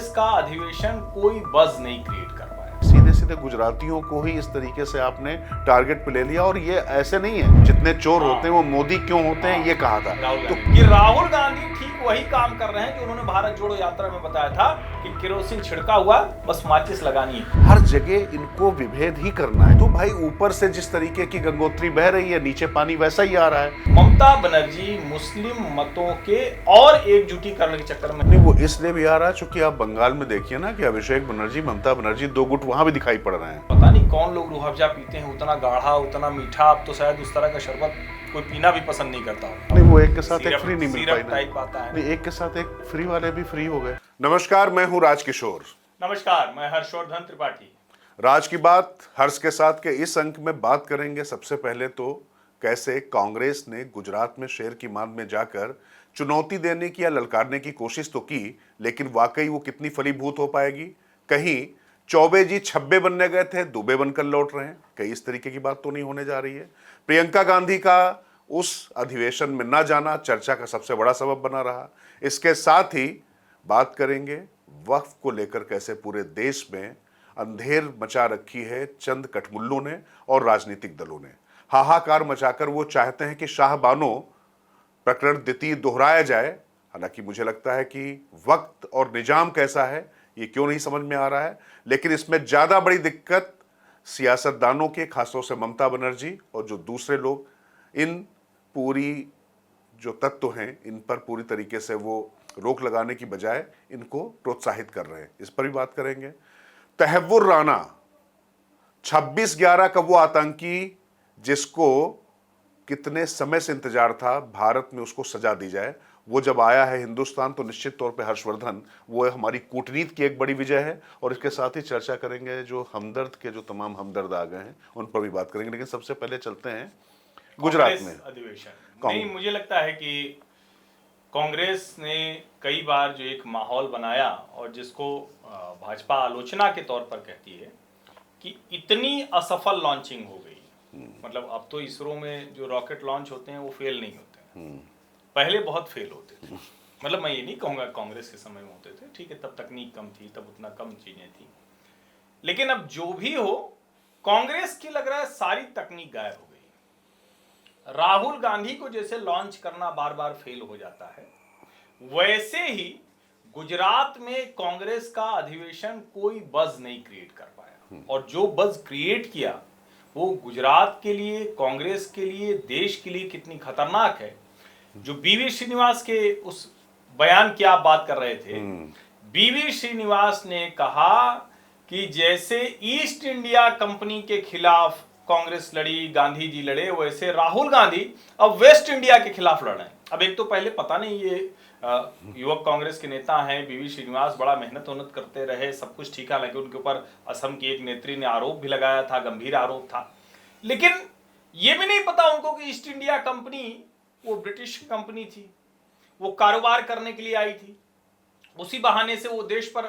कांग्रेस का अधिवेशन कोई बज़ नहीं क्रिएट कर पाया। सीधे सीधे गुजरातियों को ही इस तरीके से आपने टारगेट पे ले लिया। और ये ऐसे नहीं है, जितने चोर होते हैं वो मोदी क्यों होते हैं, ये कहा था। तो कि राहुल गांधी ठीक वही काम कर रहे हैं जो उन्होंने भारत जोड़ो यात्रा में बताया था कि केरोसिन छिड़का हुआ, बस माचिस लगानी है। हर जगह इनको विभेद ही करना है। तो भाई ऊपर से जिस तरीके की गंगोत्री बह रही है, नीचे पानी वैसा ही आ रहा है। ममता बनर्जी मुस्लिम मतों के और एकजुटी करने के चक्कर में नहीं, वो इसलिए भी आ रहा है क्योंकि आप बंगाल में देखिए ना कि अभिषेक बनर्जी, ममता बनर्जी, दो गुट वहां भी दिखाई पड़ रहे हैं। पता नहीं कौन लोग रूह अफ़ज़ा पीते हैं, उतना गाढ़ा उतना मीठा। अब तो शायद उस तरह का शरबत कोई पीना भी पसंद नहीं करता हो। नहीं, वो एक के साथ एक फ्री नहीं मिल पाई टाइप आता है। नहीं, एक के साथ एक फ्री वाले भी फ्री हो गए। नमस्कार, मैं हूं राजकिशोर। नमस्कार, मैं हर्षवर्धन त्रिपाठी। राज की बात हर्ष के साथ के इस अंक में बात करेंगे सबसे पहले तो कैसे कांग्रेस ने गुजरात में शेर की मान में जाकर चुनौती देने की या ललकारने की कोशिश तो की, लेकिन वाकई वो कितनी फलीभूत हो पाएगी। कहीं चौबे जी छब्बे बनने गए थे, दुबे बनकर लौट रहे हैं, कहीं इस तरीके की बात तो नहीं होने जा रही है। प्रियंका गांधी का उस अधिवेशन में न जाना चर्चा का सबसे बड़ा सबब बना रहा। इसके साथ ही बात करेंगे वक्फ को लेकर कैसे पूरे देश में अंधेर मचा रखी है चंद कठमुल्लों ने और राजनीतिक दलों ने। हाहाकार मचाकर वो चाहते हैं कि शाहबानो प्रकरण द्वितीय दोहराया जाए। हालांकि मुझे लगता है कि वक्त और निजाम कैसा है ये क्यों नहीं समझ में आ रहा है। लेकिन इसमें ज्यादा बड़ी दिक्कत सियासतदानों के, खासतौर से ममता बनर्जी और जो दूसरे लोग, इन पूरी जो तत्व हैं इन पर पूरी तरीके से वो रोक लगाने की बजाय इनको प्रोत्साहित कर रहे हैं। इस पर भी बात करेंगे। तहव्वुर राना 26/11 का वो आतंकी जिसको कितने समय से इंतजार था भारत में उसको सजा दी जाए, वो जब आया है हिंदुस्तान तो निश्चित तौर पे हर्षवर्धन वो हमारी कूटनीति की एक बड़ी विजय है। और इसके साथ ही चर्चा करेंगे जो हमदर्द के जो तमाम हमदर्द आ गए हैं उन पर भी बात करेंगे। लेकिन सबसे पहले चलते हैं गुजरात में अधिवेशन। नहीं, मुझे लगता है कि कांग्रेस ने कई बार जो एक माहौल बनाया और जिसको भाजपा आलोचना के तौर पर कहती है कि इतनी असफल लॉन्चिंग हो गई। मतलब अब तो इसरो में जो रॉकेट लॉन्च होते हैं वो फेल नहीं होते हैं, पहले बहुत फेल होते थे। मतलब मैं ये नहीं कहूँगा कांग्रेस के समय में होते थे, ठीक है, तब तकनीक कम थी, तब उतना कम चीजें थी। लेकिन अब जो भी हो, कांग्रेस की लग रहा है सारी तकनीक गायब हो गई। राहुल गांधी को जैसे लॉन्च करना बार बार फेल हो जाता है, वैसे ही गुजरात में कांग्रेस का अधिवेशन कोई बज़ नहीं क्रिएट कर पाया। और जो बज़ क्रिएट किया वो गुजरात के लिए, कांग्रेस के लिए, देश के लिए कितनी खतरनाक है। जो बीवी श्रीनिवास के उस बयान की आप बात कर रहे थे, बीवी श्रीनिवास ने कहा कि जैसे ईस्ट इंडिया कंपनी के खिलाफ कांग्रेस लड़ी, गांधी जी लड़े, वैसे राहुल गांधी अब वेस्ट इंडिया के खिलाफ लड़ रहे हैं। अब एक तो पहले पता नहीं ये युवक कांग्रेस के नेता हैं, बीवी श्रीनिवास बड़ा मेहनत करते रहे, सब कुछ ठीक है। लेकिन उनके ऊपर असम की एक नेत्री ने आरोप भी लगाया था, गंभीर आरोप था। लेकिन ये भी नहीं पता उनको कि ईस्ट इंडिया कंपनी वो ब्रिटिश कंपनी थी, वो कारोबार करने के लिए आई थी, उसी बहाने से वो देश पर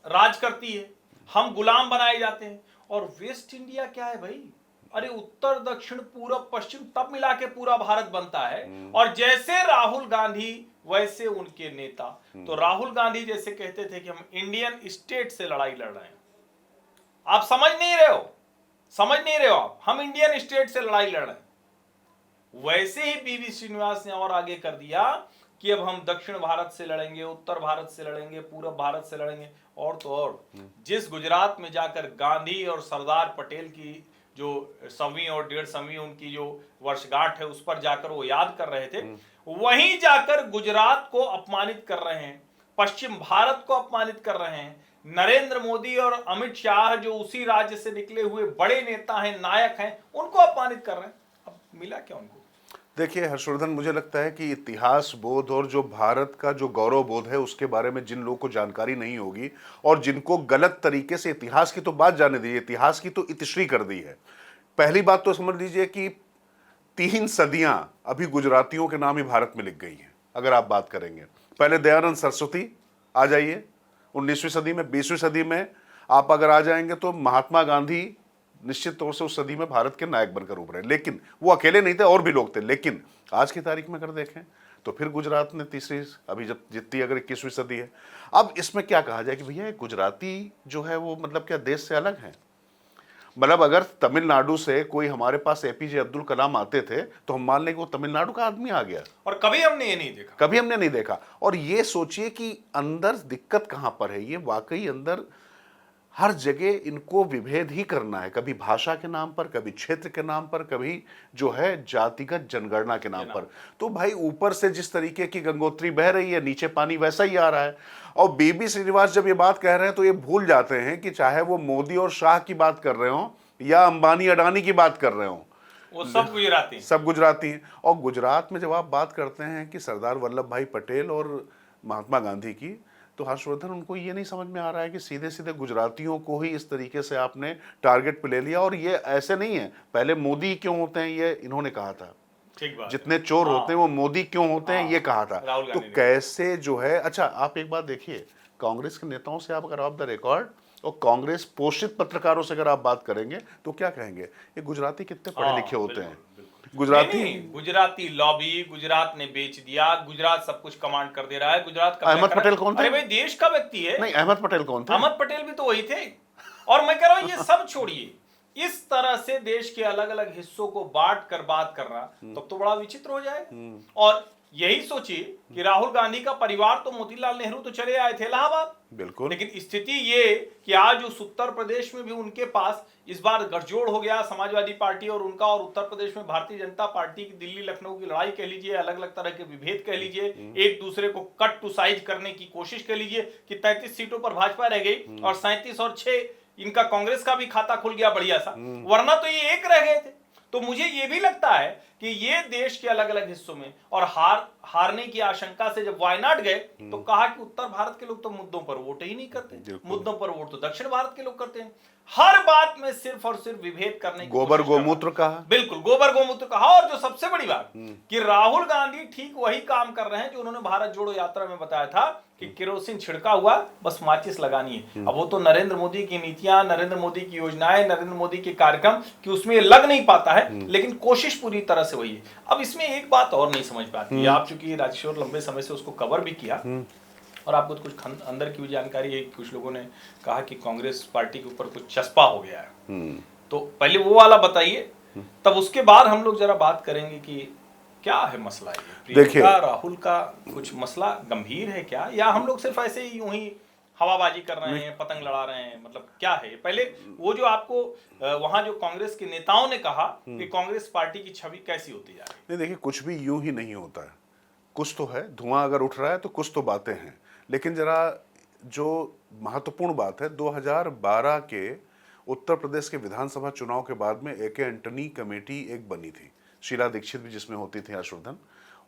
राज करती है, हम गुलाम बनाए जाते हैं। और वेस्ट इंडिया क्या है भाई? अरे उत्तर, दक्षिण, पूरब, पश्चिम, तब मिला के पूरा भारत बनता है। और जैसे राहुल गांधी वैसे उनके नेता, तो राहुल गांधी जैसे कहते थे कि हम इंडियन स्टेट से लड़ाई लड़ रहे हैं। आप समझ नहीं रहे हो आप, हम इंडियन स्टेट से लड़ाई लड़ रहे हैं। वैसे ही बीवी श्रीनिवास ने और आगे कर दिया कि अब हम दक्षिण भारत से लड़ेंगे, उत्तर भारत से लड़ेंगे, पूरब भारत से लड़ेंगे। और तो और जिस गुजरात में जाकर गांधी और सरदार पटेल की जो 100वीं और 150वीं उनकी जो वर्षगांठ है उस पर जाकर वो याद कर रहे थे, वहीं जाकर गुजरात को अपमानित कर रहे हैं, पश्चिम भारत को अपमानित कर रहे हैं। नरेंद्र मोदी और अमित शाह जो उसी राज्य से निकले हुए बड़े नेता हैं, नायक हैं, उनको अपमानित कर रहे हैं। अब मिला क्या उनको? देखिए हर्षवर्धन, मुझे लगता है कि इतिहास बोध और जो भारत का जो गौरव बोध है उसके बारे में जिन लोगों को जानकारी नहीं होगी और जिनको गलत तरीके से, इतिहास की तो बात जाने दीजिए, इतिहास की तो इतिश्री कर दी है। पहली बात तो समझ लीजिए कि 3 सदियां अभी गुजरातियों के नाम ही भारत में लिख गई हैं। अगर आप बात करेंगे, पहले दयानंद सरस्वती आ जाइए 19वीं सदी में, 20वीं सदी में आप अगर आ जाएंगे तो महात्मा गांधी निश्चित तौर से उस सदी में भारत के नायक बनकर उभरे। लेकिन वो अकेले नहीं थे, और भी लोग थे। लेकिन आज की तारीख में अगर देखें तो फिर गुजरात ने तीसरी, अभी जब जितनी अगर 21वीं सदी है। अब इसमें क्या कहा जाए कि भैया गुजराती जो है वो मतलब क्या देश से अलग है? मतलब अगर तमिलनाडु से कोई हमारे पास एपीजे अब्दुल कलाम आते थे तो हम मान लें कि वो तमिलनाडु का आदमी आ गया। और कभी हमने ये नहीं देखा, कभी हमने नहीं देखा। और ये सोचिए कि अंदर दिक्कत कहां पर है। ये वाकई अंदर हर जगह इनको विभेद ही करना है, कभी भाषा के नाम पर, कभी क्षेत्र के नाम पर, कभी जो है जातिगत जनगणना के नाम पर। तो भाई ऊपर से जिस तरीके की गंगोत्री बह रही है, नीचे पानी वैसा ही आ रहा है। और बीबी श्रीनिवास जब ये बात कह रहे हैं तो ये भूल जाते हैं कि चाहे वो मोदी और शाह की बात कर रहे हो या अंबानी अडानी की बात कर रहे हो, वो सब गुजराती, सब गुजराती हैं। और गुजरात में जब आप बात करते हैं कि सरदार वल्लभ भाई पटेल और महात्मा गांधी की, तो हर्षवर्धन उनको ये नहीं समझ में आ रहा है कि सीधे सीधे गुजरातियों को ही इस तरीके से आपने टारगेट पे ले लिया। और ये ऐसे नहीं है, पहले मोदी क्यों होते हैं ये इन्होंने कहा था, ठीक बात, जितने चोर होते हैं वो मोदी क्यों होते हैं ये कहा था। तो कैसे जो है, अच्छा आप एक बात देखिए, कांग्रेस के नेताओं से आप अगर ऑफ द रिकॉर्ड और कांग्रेस पोषित पत्रकारों से अगर आप बात करेंगे तो क्या कहेंगे, ये गुजराती कितने पढ़े लिखे होते हैं। गुजराती गुजराती लॉबी, गुजरात ने बेच दिया, गुजरात सब कुछ कमांड कर दे रहा है। गुजरात का अहमद पटेल कौन थे? अरे भाई देश का व्यक्ति है। नहीं, अहमद पटेल कौन थे? अहमद पटेल भी तो वही थे। और मैं कह रहा हूं ये सब छोड़िए, इस तरह से देश के अलग अलग हिस्सों को बांट कर बात करना तब तो बड़ा विचित्र हो जाएगा। और यही सोचिए कि राहुल गांधी का परिवार तो मोतीलाल नेहरू तो चले आए थे इलाहाबाद, बिल्कुल, लेकिन स्थिति ये कि आज उस उत्तर प्रदेश में भी उनके पास इस बार गठजोड़ हो गया, समाजवादी पार्टी और उनका, और उत्तर प्रदेश में भारतीय जनता पार्टी की दिल्ली लखनऊ की लड़ाई कह लीजिए, अलग अलग तरह के विभेद कह लीजिए, एक दूसरे को कट टू साइज करने की कोशिश कह लीजिए कि 33 सीटों पर भाजपा रह गई और 37 और 6 इनका कांग्रेस का भी खाता खुल गया बढ़िया सा, वरना तो ये एक रह गए थे। तो मुझे ये भी लगता है कि ये देश के अलग अलग हिस्सों में और हारने की आशंका से जब वायनाड गए तो कहा कि उत्तर भारत के लोग तो मुद्दों पर वोट ही नहीं करते, मुद्दों पर वोट तो दक्षिण भारत के लोग करते हैं। हर बात में सिर्फ और सिर्फ विभेद करने की गोबर गोमूत्र कहा, बिल्कुल गोबर गोमूत्र कहा। और जो सबसे बड़ी बात कि राहुल गांधी ठीक वही काम कर रहे हैं जो उन्होंने भारत जोड़ो यात्रा में बताया था कि केरोसिन छिड़का हुआ, बस माचिस लगानी है। अब वो तो नरेंद्र मोदी की नीतियां, नरेंद्र मोदी की योजनाएं, नरेंद्र मोदी के कार्यक्रम कि उसमें लग नहीं पाता है, लेकिन कोशिश पूरी तरह से वही है। अब इसमें एक बात और नहीं समझ पाती, आप चूंकि राजकिशोर लंबे समय से उसको कवर भी किया और आपको कुछ अंदर की भी जानकारी है, कुछ लोगों ने कहा कि कांग्रेस पार्टी के ऊपर कुछ चस्पा हो गया है, तो पहले वो वाला बताइए, तब उसके बाद हम लोग जरा बात करेंगे कि क्या है मसला। ये प्रियंका राहुल का कुछ मसला गंभीर है क्या, या हम लोग सिर्फ ऐसे ही यूं ही हवाबाजी कर रहे हैं, पतंग लड़ा रहे हैं, मतलब क्या है। पहले वो जो आपको वहां जो कांग्रेस के नेताओं ने कहा कि कांग्रेस पार्टी की छवि कैसी होती जा रही है। नहीं देखिए, कुछ भी यूं ही नहीं होता है, कुछ तो है, धुआं अगर उठ रहा है तो कुछ तो बातें हैं। लेकिन जरा जो महत्वपूर्ण बात है, 2012 के उत्तर प्रदेश के विधानसभा चुनाव के बाद में ए.के. एंटनी कमेटी एक बनी थी, शीला दीक्षित भी जिसमें होती थी, हर्षवर्धन।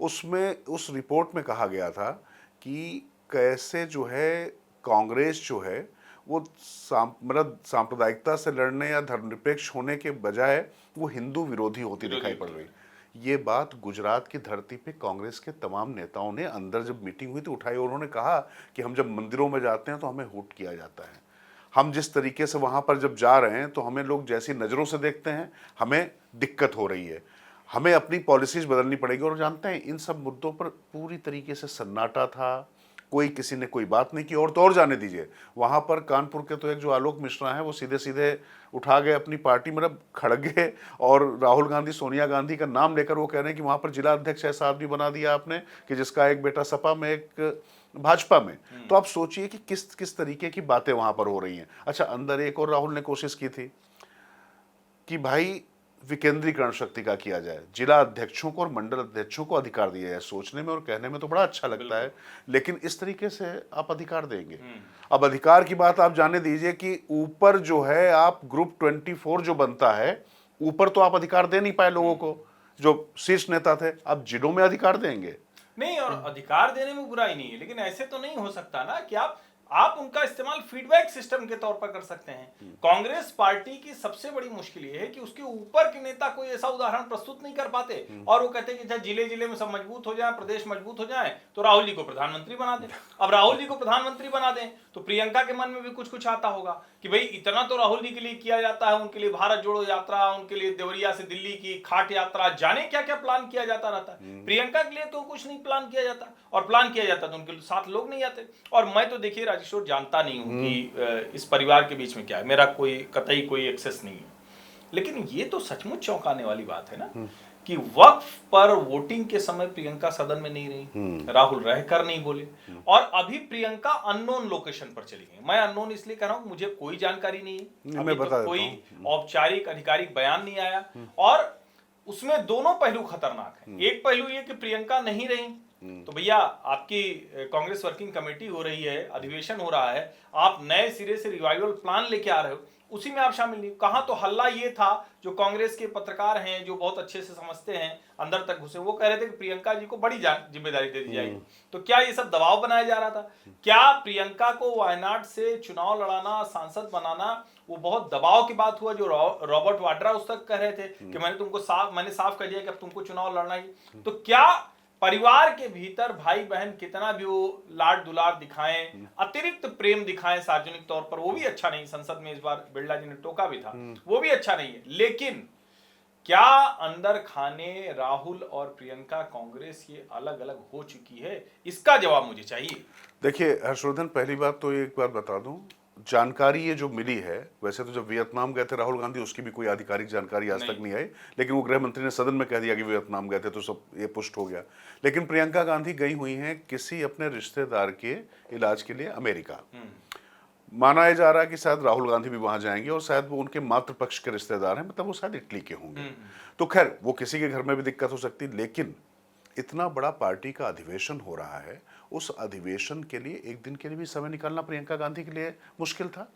उसमें उस रिपोर्ट में कहा गया था कि कैसे जो है कांग्रेस जो है वो मतलब सांप्रदायिकता से लड़ने या धर्मनिरपेक्ष होने के बजाय वो हिंदू विरोधी होती दिखाई पड़ रही। ये बात गुजरात की धरती पे कांग्रेस के तमाम नेताओं ने अंदर जब मीटिंग हुई तो उठाई, और उन्होंने कहा कि हम जब मंदिरों में जाते हैं तो हमें हूट किया जाता है, हम जिस तरीके से वहां पर जब जा रहे हैं तो हमें लोग जैसी नज़रों से देखते हैं, हमें दिक्कत हो रही है, हमें अपनी पॉलिसीज बदलनी पड़ेगी। और जानते हैं इन सब मुद्दों पर पूरी तरीके से सन्नाटा था, कोई किसी ने कोई बात नहीं की। और तो और जाने दीजिए, वहाँ पर कानपुर के तो एक जो आलोक मिश्रा हैं वो सीधे सीधे उठा गए अपनी पार्टी, मतलब खड़गे, और राहुल गांधी सोनिया गांधी का नाम लेकर वो कह रहे हैं कि वहाँ पर जिला अध्यक्ष ऐसा आदमी बना दिया आपने कि जिसका एक बेटा सपा में एक भाजपा में। तो आप सोचिए कि किस किस तरीके की बातें वहाँ पर हो रही हैं। अच्छा, अंदर एक और राहुल ने कोशिश की थी कि भाई विकेंद्रीकरण शक्ति का किया जाए, जिला अध्यक्षों को और मंडल अध्यक्षों को अधिकार दिया जाए। सोचने में और कहने में तो बड़ा अच्छा लगता है, लेकिन इस तरीके से आप अधिकार देंगे। अब अधिकार की बात आप जाने दीजिए कि ऊपर जो है आप ग्रुप 24 जो बनता है, ऊपर तो आप अधिकार दे नहीं पाए लोगों को, जो शीर्ष नेता थे, अब जिलों में अधिकार देंगे। नहीं, और अधिकार देने में बुराई नहीं है, लेकिन ऐसे तो नहीं हो सकता ना कि आप आप उनका इस्तेमाल फीडबैक सिस्टम के तौर पर कर सकते हैं। कांग्रेस पार्टी की सबसे बड़ी मुश्किल ये है कि उसके ऊपर के नेता कोई ऐसा उदाहरण प्रस्तुत नहीं कर पाते और वो कहते हैं कि जिले जिले में सब मजबूत हो जाए, प्रदेश मजबूत हो जाए तो राहुल जी को प्रधानमंत्री बना दें। अब राहुल जी को प्रधानमंत्री बना दें तो प्रियंका के मन में भी कुछ कुछ आता होगा कि भाई इतना तो राहुल जी के लिए किया जाता है, उनके लिए भारत जोड़ो यात्रा, उनके लिए देवरिया से दिल्ली की खाट यात्रा, जाने क्या क्या प्लान किया जाता रहता है। प्रियंका के लिए तो कुछ नहीं प्लान किया जाता, और प्लान किया जाता तो उनके साथ लोग नहीं आते। और मैं तो देखिए राजेश्वर जानता नहीं हूं कि इस परिवार के बीच में क्या है, मेरा कोई कतई कोई एक्सेस नहीं है, लेकिन ये तो सचमुच चौंकाने वाली बात है ना कि वक्फ पर वोटिंग के समय प्रियंका सदन में नहीं रही, राहुल रहकर नहीं बोले, और अभी प्रियंका अननोन लोकेशन पर चली गई। मैं अननोन इसलिए कह रहा हूं, मुझे कोई जानकारी नहीं है, अभी तो कोई औपचारिक आधिकारिक बयान नहीं आया, और उसमें दोनों पहलू खतरनाक हैं। एक पहलू ये कि प्रियंका नहीं रही तो भैया आपकी कांग्रेस वर्किंग कमेटी हो रही है, अधिवेशन हो रहा है, आप नए सिरे से रिवाइवल प्लान लेके आ रहे हो, उसी में आप शामिल नहीं। कहां तो हल्ला ये था, जो कांग्रेस के पत्रकार हैं जो बहुत अच्छे से समझते हैं, अंदर तक घुसे, वो कह रहे थे कि प्रियंका जी को बड़ी जिम्मेदारी दे दी जाएगी। तो क्या ये सब दबाव बनाया जा रहा था? क्या प्रियंका को वायनाड से चुनाव लड़ाना, सांसद बनाना, वो बहुत दबाव की बात हुआ? जो रॉबर्ट वाड्रा उस तक कह रहे थे कि मैंने साफ कर दिया कि अब तुमको चुनाव लड़ना ही। तो क्या परिवार के भीतर भाई बहन कितना भी वो लाड दुलार दिखाएं, अतिरिक्त प्रेम दिखाएं सार्वजनिक तौर पर, वो भी अच्छा नहीं। संसद में इस बार बिरला जी ने टोका भी था, वो भी अच्छा नहीं है। लेकिन क्या अंदर खाने राहुल और प्रियंका कांग्रेस ये अलग अलग हो चुकी है? इसका जवाब मुझे चाहिए। देखिए हर्षवर्धन, पहली बात तो एक बात बता दूं, जानकारी ये जो मिली है, वैसे तो जब वियतनाम गए थे राहुल गांधी उसकी भी कोई आधिकारिक जानकारी आज तक नहीं आई, लेकिन वो गृह मंत्री ने सदन में कह दिया कि वियतनाम गए थे तो सब ये पुष्ट हो गया। लेकिन प्रियंका गांधी गई हुई हैं किसी अपने रिश्तेदार के इलाज के लिए अमेरिका। माना जा रहा है कि शायद राहुल गांधी भी वहां जाएंगे, और शायद वो उनके मातृ पक्ष के रिश्तेदार हैं, मतलब वो शायद इटली के होंगे। तो खैर वो किसी के घर में भी दिक्कत हो सकती, लेकिन इतना बड़ा पार्टी का अधिवेशन हो रहा है, उस अधिवेशन के लिए एक दिन के लिए भी समय निकालना प्रियंका गांधी के लिए मुश्किल था।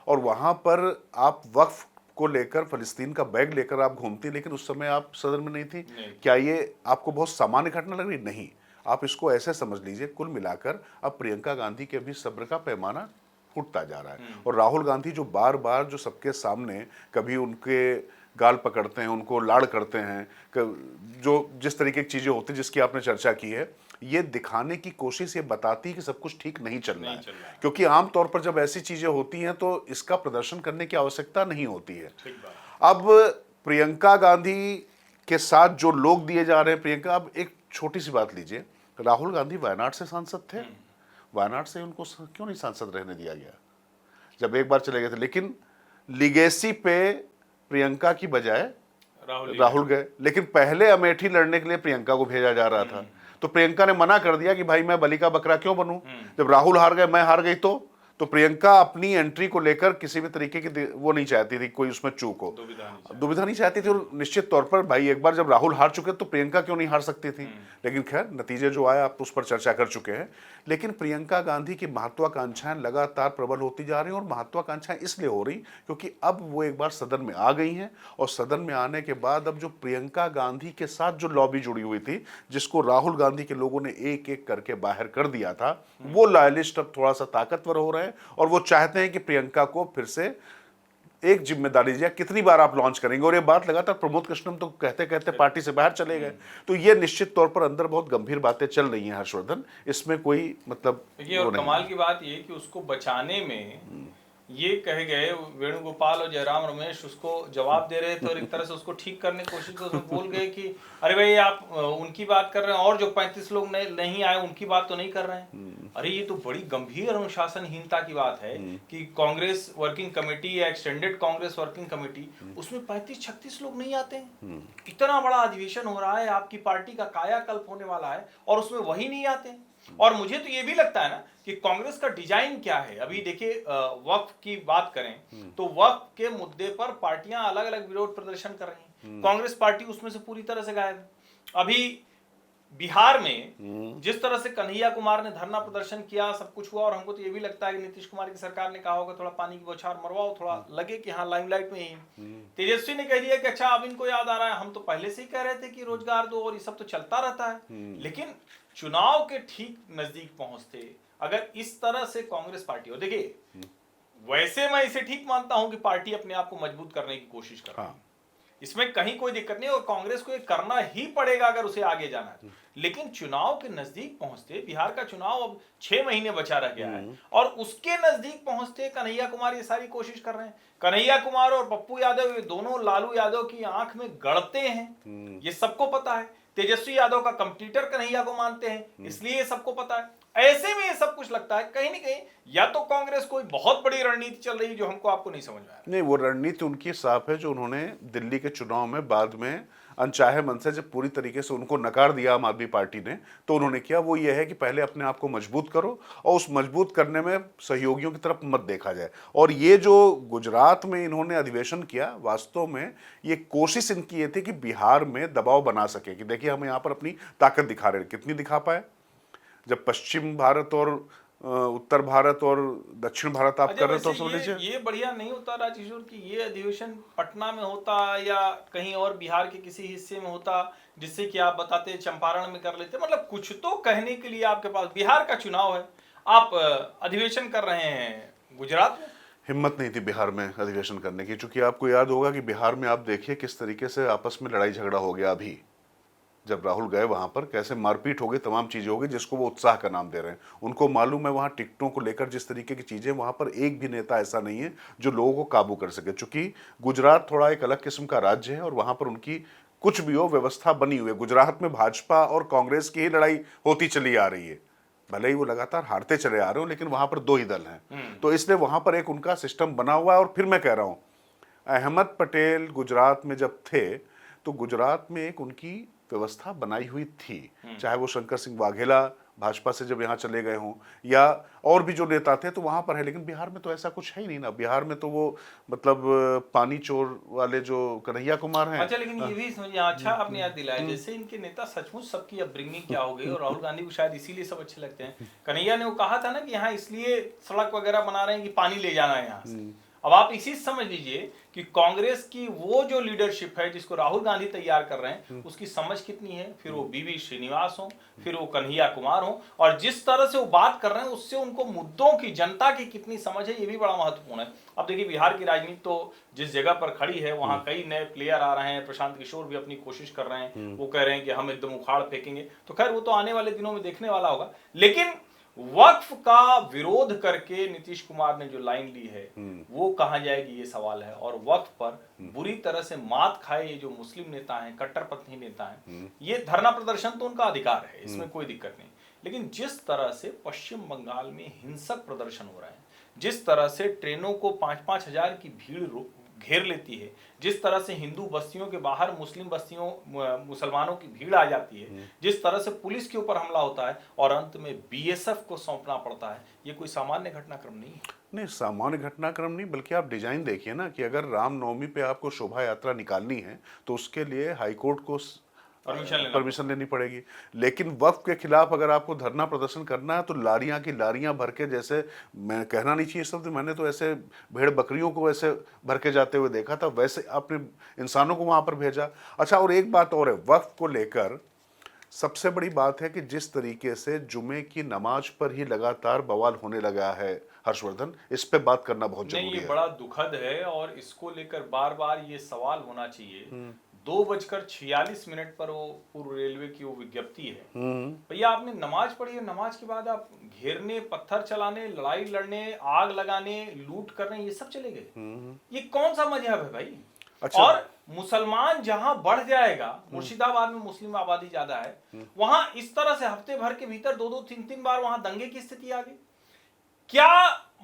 और वहां पर आप वक्फ को लेकर, फलस्तीन का बैग लेकर आप घूमती, लेकिन उस समय आप सदन में नहीं थी। क्या ये आपको बहुत सामान्य घटना लग रही? नहीं, आप इसको ऐसे समझ लीजिए, कुल मिलाकर अब प्रियंका गांधी के भी सब्र का पैमाना फूटता जा रहा है। और राहुल गांधी जो बार बार जो सबके सामने कभी उनके गाल पकड़ते हैं, उनको लाड़ करते हैं, जो जिस तरीके की चीजें होती जिसकी आपने चर्चा की है, ये दिखाने की कोशिश ये बताती है कि सब कुछ ठीक नहीं चल रहा है। क्योंकि आमतौर पर जब ऐसी चीजें होती हैं तो इसका प्रदर्शन करने की आवश्यकता नहीं होती है। अब प्रियंका गांधी के साथ जो लोग दिए जा रहे हैं, प्रियंका, अब एक छोटी सी बात लीजिए, राहुल गांधी वायनाड से सांसद थे, वायनाड से उनको क्यों नहीं सांसद रहने दिया गया जब एक बार चले गए थे? लेकिन लिगेसी पे प्रियंका की बजाय राहुल गए, लेकिन पहले अमेठी लड़ने के लिए प्रियंका को भेजा जा रहा था, तो प्रियंका ने मना कर दिया कि भाई मैं बलि का बकरा क्यों बनूं, जब राहुल हार गए, मैं हार गई। तो प्रियंका अपनी एंट्री को लेकर किसी भी तरीके की वो नहीं चाहती थी, कोई उसमें चूक हो, दुविधा नहीं चाहती थी। और निश्चित तौर पर भाई एक बार जब राहुल हार चुके तो प्रियंका क्यों नहीं हार सकती थी? लेकिन खैर नतीजे जो आए आप उस पर चर्चा कर चुके हैं। लेकिन प्रियंका गांधी की महत्वाकांक्षाएं लगातार प्रबल होती जा रही हैं, और महत्वाकांक्षाएं इसलिए हो रही क्योंकि अब वो एक बार सदन में आ गई हैं, और सदन में आने के बाद अब जो प्रियंका गांधी के साथ जो लॉबी जुड़ी हुई थी, जिसको राहुल गांधी के लोगों ने एक एक करके बाहर कर दिया था, वो लॉयलिस्ट अब थोड़ा सा ताकतवर हो रहे हैं, और वो चाहते हैं कि प्रियंका को फिर से एक जिम्मेदारी दिया। कितनी बार आप लॉन्च करेंगे? और ये बात लगातार प्रमोद कृष्णम तो कहते कहते पार्टी से बाहर चले गए। तो ये निश्चित तौर पर अंदर बहुत गंभीर बातें चल रही हैं हर्षवर्धन, इसमें कोई मतलब देखिए, और कमाल की बात ये कि उसको बचाने में ये कहे गए वेणुगोपाल और जयराम रमेश उसको जवाब दे रहे थे, और एक तरह से उसको ठीक करने की कोशिश तो उसमें बोल गए कि अरे भाई आप उनकी बात कर रहे हैं, और जो 35 लोग नहीं आए उनकी बात तो नहीं कर रहे हैं। अरे ये तो बड़ी गंभीर अनुशासनहीनता की बात है कि कांग्रेस वर्किंग कमेटी या एक्सटेंडेड कांग्रेस वर्किंग कमेटी, उसमें 35-36 लोग नहीं आते हैं। इतना बड़ा अधिवेशन हो रहा है, आपकी पार्टी का कायाकल्प होने वाला है, और उसमें वही नहीं आते। और मुझे तो ये भी लगता है ना कि कांग्रेस का डिजाइन क्या है। अभी देखिए, वक्फ की बात करें तो वक्फ के मुद्दे पर पार्टियां अलग अलग विरोध प्रदर्शन कर रही हैं, कांग्रेस पार्टी उसमें से पूरी तरह से गायब है। अभी बिहार में जिस तरह से कन्हैया कुमार ने धरना प्रदर्शन किया, सब कुछ हुआ, और हमको तो ये भी लगता है कि नीतीश कुमार की सरकार ने कहा होगा थोड़ा पानी की बौछार मरवाओ, थोड़ा लगे कि हाँ लाइमलाइट में ही। तेजस्वी ने कह दिया कि अच्छा अब इनको याद आ रहा है, हम तो पहले से ही कह रहे थे कि रोजगार दो, और ये सब तो चलता रहता है। लेकिन चुनाव के ठीक नजदीक पहुंचते अगर इस तरह से कांग्रेस पार्टी हो, देखिए वैसे मैं इसे ठीक मानता हूं कि पार्टी अपने आप को मजबूत करने की कोशिश कर रही है, इसमें कहीं कोई दिक्कत नहीं, और कांग्रेस को ये करना ही पड़ेगा अगर उसे आगे जाना है। लेकिन चुनाव के नजदीक पहुंचते, बिहार का चुनाव अब 6 महीने बचा रह गया है, और उसके नजदीक पहुंचते कन्हैया कुमार ये सारी कोशिश कर रहे हैं। कन्हैया कुमार और पप्पू यादव ये दोनों लालू यादव की आंख में गड़ते हैं, ये सबको पता है। तेजस्वी यादव का कंपटीटर कन्हैया को मानते हैं, इसलिए ये सबको पता है। ऐसे में ये सब कुछ लगता है कहीं ना कहीं या तो कांग्रेस कोई बहुत बड़ी रणनीति चल रही है जो हमको आपको नहीं समझ में आ रहा। नहीं, वो रणनीति उनकी साफ है जो उन्होंने दिल्ली के चुनाव में बाद में अनचाहे मन से जब पूरी तरीके से उनको नकार दिया आम आदमी पार्टी ने, तो उन्होंने किया वो ये है कि पहले अपने आप को मजबूत करो और उस मजबूत करने में सहयोगियों की तरफ मत देखा जाए। और ये जो गुजरात में इन्होंने अधिवेशन किया, वास्तव में ये कोशिश इनकी ये थी कि बिहार में दबाव बना सके कि देखिए हम यहाँ पर अपनी ताकत दिखा रहे हैं। कितनी दिखा पाए? जब पश्चिम भारत और उत्तर भारत और दक्षिण भारत आप कर रहे तो समझ लीजिए ये बढ़िया नहीं होता राजकिशोर कि ये अधिवेशन पटना में होता या कहीं और बिहार के किसी हिस्से में होता, जिससे कि आप बताते चंपारण में कर लेते। मतलब कुछ तो कहने के लिए आपके पास, बिहार का चुनाव है, आप अधिवेशन कर रहे हैं गुजरात में। हिम्मत नहीं थी बिहार में अधिवेशन करने की, क्योंकि आपको याद होगा कि बिहार में आप देखिए किस तरीके से आपस में लड़ाई झगड़ा हो गया। अभी जब राहुल गए वहां पर कैसे मारपीट हो गई, तमाम चीजें हो गई, जिसको वो उत्साह का नाम दे रहे हैं। उनको मालूम है वहां टिकटों को लेकर जिस तरीके की चीजें, वहां पर एक भी नेता ऐसा नहीं है जो लोगों को काबू कर सके। चूंकि गुजरात थोड़ा एक अलग किस्म का राज्य है और वहां पर उनकी कुछ भी हो व्यवस्था बनी हुई है। गुजरात में भाजपा और कांग्रेस की ही लड़ाई होती चली आ रही है, भले ही वो लगातार हारते चले आ रहे हो, लेकिन वहां पर दो ही दल हैं। तो इसलिए वहां पर एक उनका सिस्टम बना हुआ है। और फिर मैं कह रहा हूं, अहमद पटेल गुजरात में जब थे तो गुजरात में एक उनकी व्यवस्था बनाई हुई थी, चाहे वो शंकर सिंह वाघेला भाजपा से जब यहाँ चले गए हों या और भी जो नेता थे, तो वहां पर है। लेकिन बिहार में तो ऐसा कुछ है ही नहीं ना। बिहार में तो वो मतलब पानी चोर वाले जो कन्हैया कुमार हैं। अच्छा, लेकिन ये भी समझिए, अच्छा आपने याद दिलाया, जैसे इनके नेता सचमुच सबकी अपब्रिंगिंग क्या हो गई, और राहुल गांधी को शायद इसीलिए सब अच्छे लगते हैं। कन्हैया ने वो कहा था ना कि यहाँ इसलिए सड़क वगैरह बना रहे हैं कि पानी ले जाना है यहाँ से। अब आप इसी समझ लीजिए कि कांग्रेस की वो जो लीडरशिप है जिसको राहुल गांधी तैयार कर रहे हैं, उसकी समझ कितनी है। फिर वो बीवी श्रीनिवास हो, फिर वो कन्हैया कुमार हो, और जिस तरह से वो बात कर रहे हैं उससे उनको मुद्दों की, जनता की कितनी समझ है, ये भी बड़ा महत्वपूर्ण है। अब देखिए बिहार की राजनीति तो जिस जगह पर खड़ी है वहां कई नए प्लेयर आ रहे हैं। प्रशांत किशोर भी अपनी कोशिश कर रहे हैं, वो कह रहे हैं कि हम एकदम उखाड़ फेंकेंगे। तो खैर वो तो आने वाले दिनों में देखने वाला होगा। लेकिन वक्फ का विरोध करके नीतीश कुमार ने जो लाइन ली है वो कहां जाएगी, ये सवाल है। और वक्फ पर बुरी तरह से मात खाए ये जो मुस्लिम नेता हैं, कट्टरपंथी नेता हैं, ये धरना प्रदर्शन तो उनका अधिकार है, इसमें कोई दिक्कत नहीं। लेकिन जिस तरह से पश्चिम बंगाल में हिंसक प्रदर्शन हो रहे हैं, जिस तरह से ट्रेनों को 5-5 हजार की भीड़ घेर लेती है, जिस तरह से हिंदू बस्तियों के बाहर मुस्लिम बस्तियों मुसलमानों की भीड़ आ जाती है, जिस तरह से पुलिस के ऊपर हमला होता है और अंत में बीएसएफ को सौंपना पड़ता है, ये कोई सामान्य घटनाक्रम नहीं है। नहीं, सामान्य घटनाक्रम नहीं, बल्कि आप डिजाइन देखिए ना कि अगर रामनवमी पे आपको शोभा यात्रा निकालनी है तो उसके लिए हाईकोर्ट को परमिशन लेनी पड़ेगी। लेकिन वक्फ के खिलाफ अगर आपको धरना प्रदर्शन करना है तो लारियां की लारियां भर के, जैसे मैं कहना नहीं चाहिए शब्द, मैंने तो ऐसे भेड़ बकरियों को ऐसे भर के जाते हुए देखा था, वैसे आपने इंसानों को वहां पर भेजा। अच्छा, और एक बात और है, वक्फ को लेकर सबसे बड़ी बात है कि जिस तरीके से जुमे की नमाज पर ही लगातार बवाल होने लगा है, हर्षवर्धन, इस पे बात करना बहुत जरूरी है। ये बड़ा दुखद है और इसको लेकर बार बार ये सवाल होना चाहिए। 2:46 पर वो पूर्व रेलवे की वो विज्ञप्ति है। भैया आपने नमाज पढ़ी है, नमाज के बाद आप घेरने, पत्थर चलाने, लड़ाई लड़ने, आग लगाने, लूट करने, ये सब चले गए। ये कौन सा मजहब है भाई? अच्छा। और मुसलमान जहां बढ़ जाएगा, मुर्शिदाबाद में मुस्लिम आबादी ज्यादा है, वहां इस तरह से हफ्ते भर के भीतर 2-2, 3-3 बार वहां दंगे की स्थिति आ गई। क्या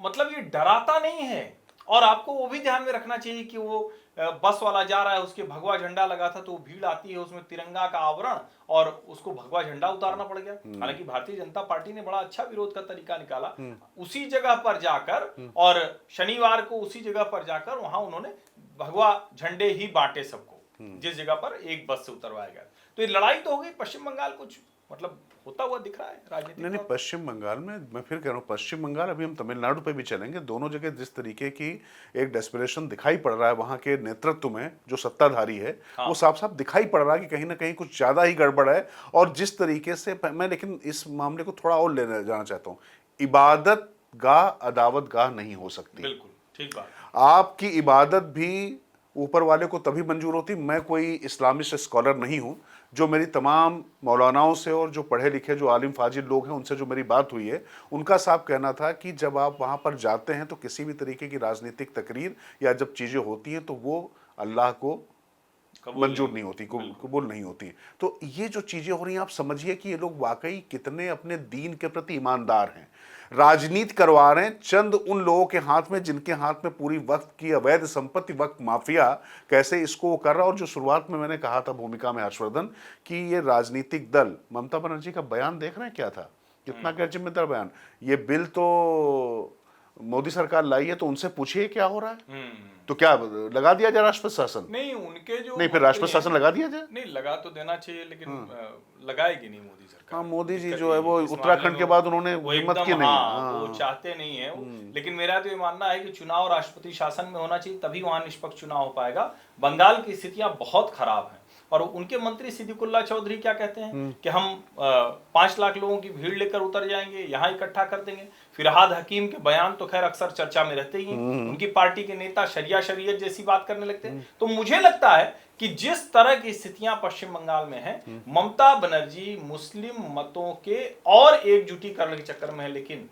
मतलब ये डराता नहीं है? और आपको वो भी ध्यान में रखना चाहिए कि वो बस वाला जा रहा है, उसके भगवा झंडा लगा था, तो भीड़ आती है, उसमें तिरंगा का आवरण और उसको भगवा झंडा उतारना पड़ गया। हालांकि भारतीय जनता पार्टी ने बड़ा अच्छा विरोध का तरीका निकाला, उसी जगह पर जाकर, और शनिवार को उसी जगह पर जाकर वहां उन्होंने भगवा झंडे ही बांटे सबको, जिस जगह पर एक बस से उतरवाया गया। तो ये लड़ाई तो हो गई। पश्चिम बंगाल कुछ मतलब होता हुआ दिख रहा है राजनीति? नहीं, पश्चिम बंगाल में, मैं फिर कह रहा हूँ पश्चिम बंगाल, अभी हम तमिलनाडु पे भी चलेंगे। दोनों जगह जिस तरीके की एक डेस्परेशन दिखाई पड़ रहा है वहां के नेतृत्व में, जो सत्ताधारी है, वो साफ साफ दिखाई पड़ रहा है कि कहीं ना कहीं कुछ ज्यादा ही गड़बड़ है। और जिस तरीके से मैं, लेकिन इस मामले को थोड़ा और लेने जाना चाहता हूँ, इबादत गाह अदावत गाह नहीं हो सकती। बिल्कुल ठीक बात। आपकी इबादत भी ऊपर वाले को तभी मंजूर होती। मैं कोई इस्लामिस्ट स्कॉलर नहीं हूं। जो मेरी तमाम मौलानाओं से और जो पढ़े लिखे जो आलिम फाजिल लोग हैं उनसे जो मेरी बात हुई है, उनका साफ कहना था कि जब आप वहां पर जाते हैं तो किसी भी तरीके की राजनीतिक तकरीर या जब चीजें होती हैं तो वो अल्लाह को मंजूर नहीं होती, कबूल नहीं होती। तो ये जो चीजें हो रही हैं, आप समझिए कि ये लोग वाकई कितने अपने दीन के प्रति ईमानदार हैं। राजनीति करवा रहे हैं चंद उन लोगों के हाथ में जिनके हाथ में पूरी वक्त की अवैध संपत्ति, वक्त माफिया कैसे इसको वो कर रहा है। और जो शुरुआत में मैंने कहा था भूमिका में हर्षवर्धन कि ये राजनीतिक दल, ममता बनर्जी का बयान देख रहे हैं क्या था, कितना गैर जिम्मेदार बयान। ये बिल तो मोदी सरकार लाई है तो उनसे पूछिए क्या हो रहा है। तो क्या लगा दिया जाए राष्ट्रपति शासन? नहीं, उनके जो नहीं, फिर राष्ट्रपति शासन लगा दिया जाए। नहीं, लगा तो देना चाहिए, लेकिन लगाएगी नहीं मोदी सरकार। हाँ, मोदी जी जो है वो उत्तराखंड के बाद उन्होंने हिम्मत की नहीं। हाँ, वो चाहते नहीं है वो। लेकिन मेरा तो ये मानना है कि चुनाव राष्ट्रपति शासन में होना चाहिए, तभी वहां निष्पक्ष चुनाव हो पाएगा। बंगाल की स्थितियां बहुत खराब हैं और उनके मंत्री सिद्दीकुल्ला चौधरी क्या कहते हैं कि हम 5 लाख लोगों की भीड़ लेकर उतर जाएंगे, यहाँ इकट्ठा कर देंगे। फिरहाद हकीम के बयान तो खैर अक्सर चर्चा में रहते ही हैं। उनकी पार्टी के नेता शरिया शरीयत जैसी बात करने लगते हैं। तो मुझे लगता है कि जिस तरह की स्थितियां पश्चिम बंगाल में हैं, ममता बनर्जी मुस्लिम मतों के और एकजुटी करने के चक्कर में है। लेकिन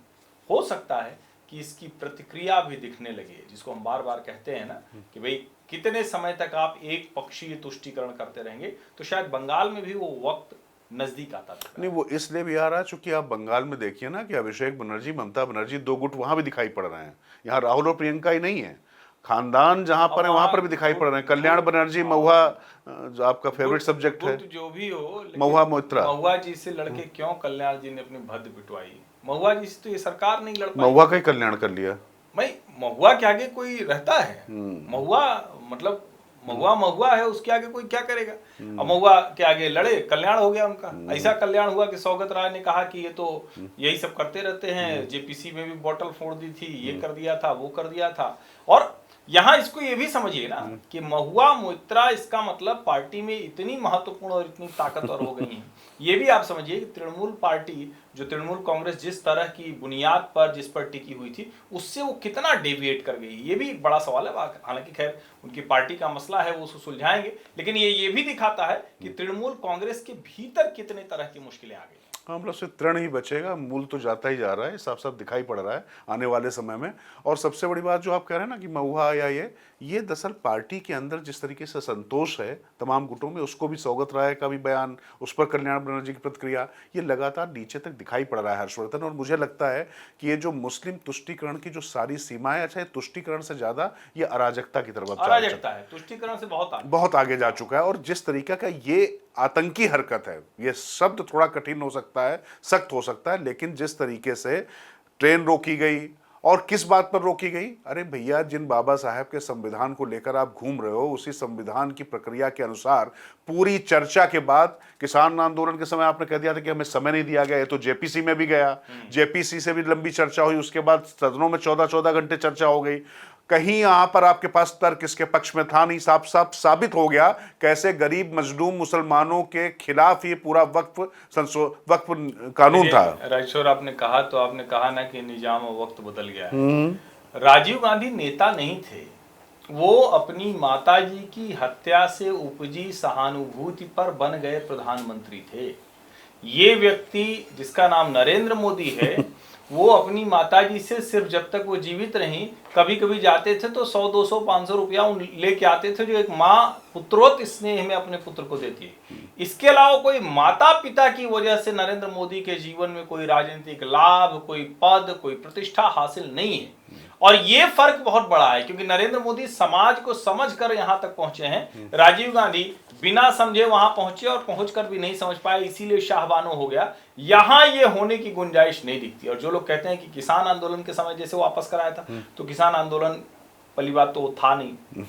हो सकता है कि इसकी प्रतिक्रिया भी दिखने लगे, जिसको हम बार बार कहते हैं ना कि भाई कितने समय तक आप एक पक्षीय तुष्टीकरण करते रहेंगे। तो शायद बंगाल में भी वो वक्त नजदीक आता था। नहीं, वो इसलिए भी आ रहा है चूंकि आप बंगाल में देखिए ना कि अभिषेक बनर्जी, ममता बनर्जी, 2 गुट वहां भी दिखाई पड़ रहे हैं। यहाँ राहुल और प्रियंका ही नहीं है, खानदान जहां पर है वहां पर भी दिखाई पड़ रहे हैं। कल्याण बनर्जी, महुआ जो आपका फेवरेट सब्जेक्ट है, जो भी हो, महुआ मोइत्रा, महुआ जी से लड़के क्यों कल्याण जी ने अपनी भद्द पिटवाई? महुआ जी से तो ये सरकार नहीं लड़ पाई। महुआ का ही कल्याण कर लिया भाई, महुआ के आगे कोई रहता है? महुआ मतलब महुआ है, उसके आगे कोई क्या करेगा? अब महुआ के आगे लड़े, कल्याण हो गया उनका। ऐसा कल्याण हुआ कि सौगत राय ने कहा कि ये तो यही सब करते रहते हैं, जेपीसी में भी बोतल फोड़ दी थी, ये कर दिया था, वो कर दिया था। और यहाँ इसको ये भी समझिए ना कि महुआ मोइत्रा, इसका मतलब पार्टी में इतनी महत्वपूर्ण और इतनी ताकतवर हो गई है। ये भी आप समझिए कि तृणमूल पार्टी, जो तृणमूल कांग्रेस जिस तरह की बुनियाद पर, जिस पर टिकी हुई थी, उससे वो कितना डेविएट कर गई, ये भी एक बड़ा सवाल है। हालांकि खैर उनकी पार्टी का मसला है, वो उसको सुलझाएंगे, लेकिन ये भी दिखाता है कि तृणमूल कांग्रेस के भीतर कितने तरह की मुश्किलें आ गई। हाँ, मतलब सिर्फ तृण ही बचेगा, मूल तो जाता ही जा रहा है, साफ साफ दिखाई पड़ रहा है आने वाले समय में। और सबसे बड़ी बात जो आप कह रहे हैं ना कि महुआ या ये दरअसल पार्टी के अंदर जिस तरीके से संतोष है तमाम गुटों में, उसको भी सौगत राय का भी बयान, उस पर कल्याण बनर्जी की प्रतिक्रिया, ये लगातार नीचे तक दिखाई पड़ रहा है हर्षवर्धन। और मुझे लगता है कि ये जो मुस्लिम तुष्टीकरण की जो सारी सीमाएं, अच्छा, तुष्टीकरण से ज्यादा ये अराजकता की तरफ अराजकता है, तुष्टीकरण से बहुत आगे जा चुका है। और जिस तरीका का ये आतंकी हरकत है, ये शब्द थोड़ा कठिन हो सकता है, सख्त हो सकता है, लेकिन जिस तरीके से ट्रेन रोकी गई और किस बात पर रोकी गई? अरे भैया, जिन बाबा साहब के संविधान को लेकर आप घूम रहे हो, उसी संविधान की प्रक्रिया के अनुसार पूरी चर्चा के बाद किसान आंदोलन के समय आपने कह दिया था कि हमें समय नहीं दिया गया। ये तो जेपीसी में भी गया, जेपीसी से भी लंबी चर्चा हुई, उसके बाद सदनों में 14-14 घंटे चर्चा हो गई। कहीं यहां पर आपके पास तर्क इसके पक्ष में था नहीं। साफ साफ साबित हो गया कैसे गरीब मजलूम मुसलमानों के खिलाफ ये पूरा वक्फ कानून था। राजेश्वर, आपने कहा तो आपने कहा ना कि निजाम और वक्त बदल गया है। राजीव गांधी नेता नहीं थे, वो अपनी माताजी की हत्या से उपजी सहानुभूति पर बन गए प्रधानमंत्री थे। ये व्यक्ति जिसका नाम नरेंद्र मोदी है, वो अपनी माताजी से सिर्फ जब तक वो जीवित रहीं, कभी कभी जाते थे तो 100, 200, 500 रुपया लेके आते थे, जो एक माँ पुत्रोत स्नेह में अपने पुत्र को देती है। इसके अलावा कोई माता पिता की वजह से नरेंद्र मोदी के जीवन में कोई राजनीतिक लाभ, कोई पद, कोई प्रतिष्ठा हासिल नहीं है। और ये फर्क बहुत बड़ा है, क्योंकि नरेंद्र मोदी समाज को समझकर यहां तक पहुंचे हैं। राजीव गांधी बिना समझे वहां पहुंचे और पहुंचकर भी नहीं समझ पाए, इसीलिए शाहबानो हो गया। यहां ये होने की गुंजाइश नहीं दिखती। और जो लोग कहते हैं कि किसान आंदोलन के समय जैसे वापस कराया था, तो किसान आंदोलन पहली बात तो था नहीं,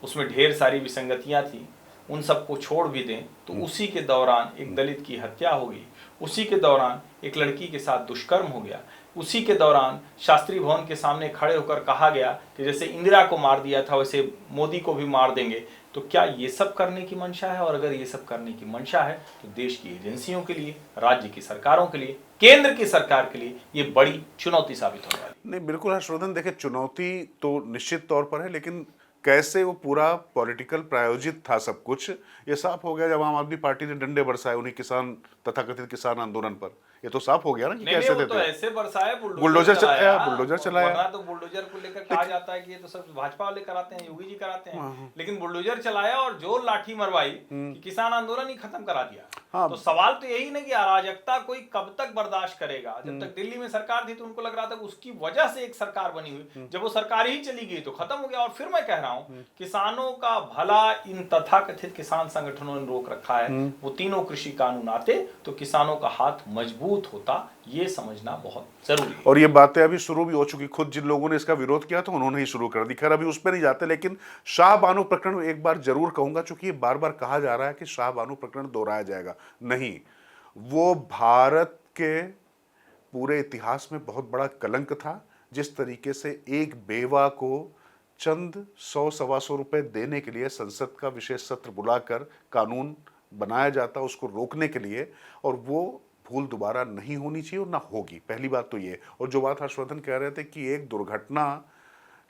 उसमें ढेर सारी विसंगतियां थी। उन सबको छोड़ भी दें तो उसी के दौरान एक दलित की हत्या हो गई, उसी के दौरान एक लड़की के साथ दुष्कर्म हो गया। उसी के दौरान शास्त्री भवन के सामने खड़े होकर कहा गया कि जैसे इंदिरा को मार दिया था वैसे मोदी को भी मार देंगे। तो क्या ये सब करने की मंशा है? और अगर ये सब करने की मंशा है तो देश की एजेंसियों के लिए, राज्य की सरकारों के लिए, केंद्र की सरकार के लिए ये बड़ी चुनौती साबित होने वाली। नहीं, बिल्कुल हर्षवर्धन, देखिए चुनौती तो निश्चित तौर पर है, लेकिन कैसे वो पूरा पॉलिटिकल प्रायोजित था सब कुछ, ये साफ हो गया जब आम आदमी पार्टी ने डंडे बरसाए उन्हीं किसान, तथाकथित किसान आंदोलन पर। ये तो साफ हो गया ना कि नहीं कैसे वो थे। तो ऐसे बरसाए, बुलडोजर चलाया, बुलडोजर चलाया। वरना तो बुलडोजर को लेकर कहा जाता है कि ये तो सब भाजपा वाले कराते हैं, योगी जी कराते हैं, लेकिन बुलडोजर चलाया और जो लाठी मरवाई कि किसान आंदोलन ही खत्म करा दिया। हाँ। तो सवाल तो यही ना कि अराजकता कोई कब तक बर्दाश्त करेगा? जब तक दिल्ली में सरकार थी तो उनको लग रहा था कि उसकी वजह से एक सरकार बनी हुई, जब वो सरकार ही चली गई तो खत्म हो गया। और फिर मैं कह रहा हूं किसानों का भला इन तथाकथित किसान संगठनों ने रोक रखा है। वो तीनों कृषि कानून आते तो किसानों का हाथ मजबूत होता, ये समझना बहुत जरूरी है। और ये बातें अभी शुरू भी हो चुकी, खुद जिन लोगों ने इसका विरोध किया था उन्होंने ही शुरू कर दी। खैर अभी उस पर नहीं जाते, लेकिन शाह बानो प्रकरण एक बार जरूर कहूंगा, चूंकि ये बार बार कहा जा रहा है कि शाह बानो प्रकरण दोहराया जाएगा। नहीं, वो भारत के पूरे इतिहास में बहुत बड़ा कलंक था। जिस तरीके से एक बेवा को चंद 100-125 रुपए देने के लिए संसद का विशेष सत्र बुलाकर कानून बनाया जाता उसको रोकने के लिए, और वो भूल दोबारा नहीं होनी चाहिए और ना होगी। पहली बात तो ये। और जो बात हर्षवर्धन कह रहे थे कि एक दुर्घटना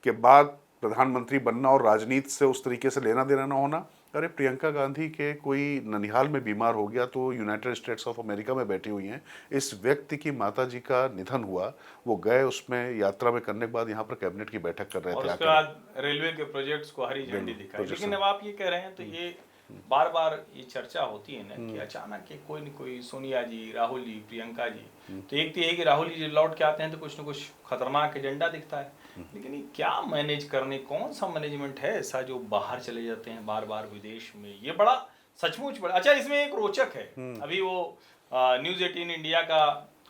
के बाद प्रधानमंत्री बनना और राजनीति से उस तरीके से लेना देना ना होना, अरे प्रियंका गांधी के कोई ननिहाल में बीमार हो गया तो यूनाइटेड स्टेट्स ऑफ अमेरिका में बैठी हुई हैं। इस व्यक्ति की माताजी का निधन हुआ, वो गए उसमें यात्रा में करने के बाद यहाँ पर कैबिनेट की बैठक कर रहे और थे, उसके बाद रेलवे के प्रोजेक्ट्स को हरी झंडी दिखाई। लेकिन अब आप ये कह रहे हैं तो ये बार बार ये चर्चा होती है ना कि अचानक के कोई न कोई सोनिया जी, राहुल जी, प्रियंका जी, तो एक तो ये कि राहुल जी लौट के आते हैं तो कुछ न कुछ खतरनाक एजेंडा दिखता है। लेकिन ये क्या मैनेज करने, कौन सा मैनेजमेंट है ऐसा जो बाहर चले जाते हैं बार बार विदेश में? ये बड़ा सचमुच बड़ा अच्छा। इसमें एक रोचक है, अभी वो न्यूज 18 इंडिया का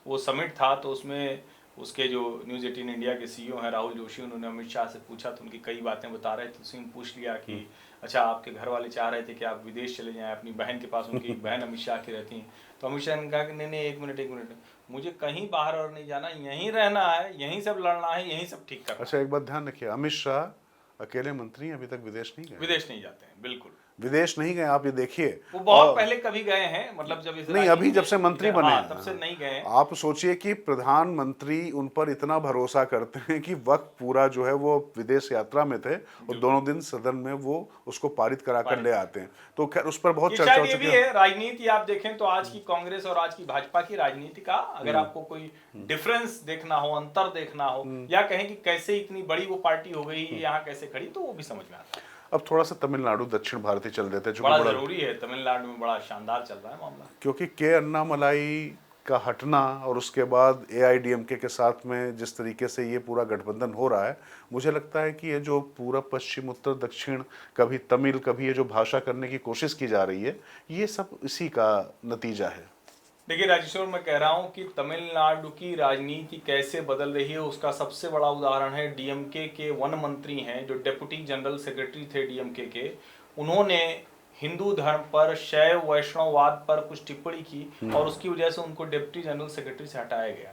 वो समिट था तो उसमें उसके जो न्यूज 18 इंडिया के सीईओ हैं राहुल जोशी, उन्होंने अमित शाह से पूछा तो उनकी कई बातें बता रहे थे। उसने पूछ लिया कि अच्छा आपके घर वाले चाह रहे थे कि आप विदेश चले जाएं अपनी बहन के पास, उनकी बहन अमित शाह की रहती हैं। तो अमित शाह ने कहा कि नहीं, एक मिनट, मुझे कहीं बाहर और नहीं जाना, यहीं रहना है, यहीं सब लड़ना है, यहीं सब ठीक करना। अच्छा, एक बात ध्यान रखिए, अमित शाह अकेले मंत्री अभी तक विदेश नहीं गए। विदेश नहीं जाते हैं, बिल्कुल विदेश नहीं गए, आप ये देखिए। वो बहुत पहले कभी गए हैं, मतलब जब नहीं, अभी जब से मंत्री बने हैं, तब से नहीं गए। आप सोचिए कि प्रधानमंत्री उन पर इतना भरोसा करते हैं कि वक्त पूरा जो है वो विदेश यात्रा में थे और दोनों दिन सदन में वो उसको पारित करा कर ले आते हैं। तो खैर उस पर बहुत चर्चा हो चुकी है। राजनीति आप देखें तो आज की कांग्रेस और आज की भाजपा की राजनीति का अगर आपको कोई डिफरेंस देखना हो, अंतर देखना हो, या कहें कि कैसे इतनी बड़ी वो पार्टी हो गई यहाँ कैसे खड़ी, तो वो भी समझ में आता है। अब थोड़ा सा तमिलनाडु दक्षिण भारतीय चल देते हैं, बड़ा जरूरी है। तमिलनाडु में बड़ा शानदार चल रहा है मामला, क्योंकि के अन्नामलाई का हटना और उसके बाद एआईडीएमके के साथ में जिस तरीके से ये पूरा गठबंधन हो रहा है, मुझे लगता है कि ये जो पूरा पश्चिम उत्तर दक्षिण, कभी तमिल कभी ये जो भाषा करने की कोशिश की जा रही है, ये सब इसी का नतीजा है। देखिए राजेश्वर, मैं कह रहा हूं कि तमिलनाडु की राजनीति कैसे बदल रही है उसका सबसे बड़ा उदाहरण है डीएमके के वन मंत्री हैं जो डिप्टी जनरल सेक्रेटरी थे डीएमके के। उन्होंने हिंदू धर्म पर, शैव वैष्णववाद पर कुछ टिप्पणी की और उसकी वजह से उनको डिप्टी जनरल सेक्रेटरी से हटाया गया।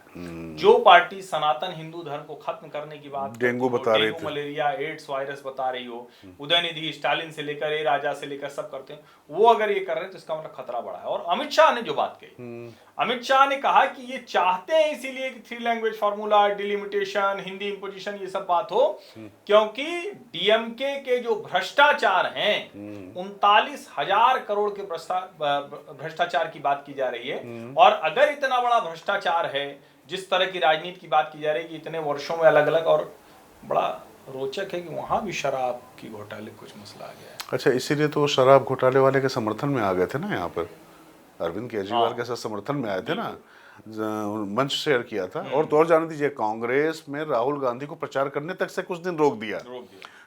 जो पार्टी सनातन हिंदू धर्म को खत्म करने की बात, डेंगू बता रही थी, मलेरिया, एड्स वायरस बता रही हो, उदयनिधि स्टालिन से लेकर ए राजा से लेकर सब करते हैं, वो अगर ये कर रहे हैं तो इसका मतलब खतरा बड़ा है। और अमित शाह ने जो बात कही, अमित शाह ने कहा कि ये चाहते हैं इसीलिए कि 3 language formula, delimitation, Hindi imposition, ये सब बात हो, क्योंकि डीएमके के जो भ्रष्टाचार हैं 39,000 करोड़ के भ्रष्टाचार की बात की जा रही है। और अगर इतना बड़ा भ्रष्टाचार है, जिस तरह की राजनीति की बात की जा रही है कि इतने वर्षों में अलग अलग, और बड़ा रोचक है कि वहां भी शराब की घोटाले कुछ मसला आ गया है। अच्छा, इसीलिए तो शराब घोटाले वाले के समर्थन में आ गए थे ना, यहाँ पर अरविंद केजरीवाल के साथ समर्थन में आए थे ना, मंच शेयर किया था। और तो और जाने दीजिए, कांग्रेस में राहुल गांधी को प्रचार करने तक से कुछ दिन रोक दिया।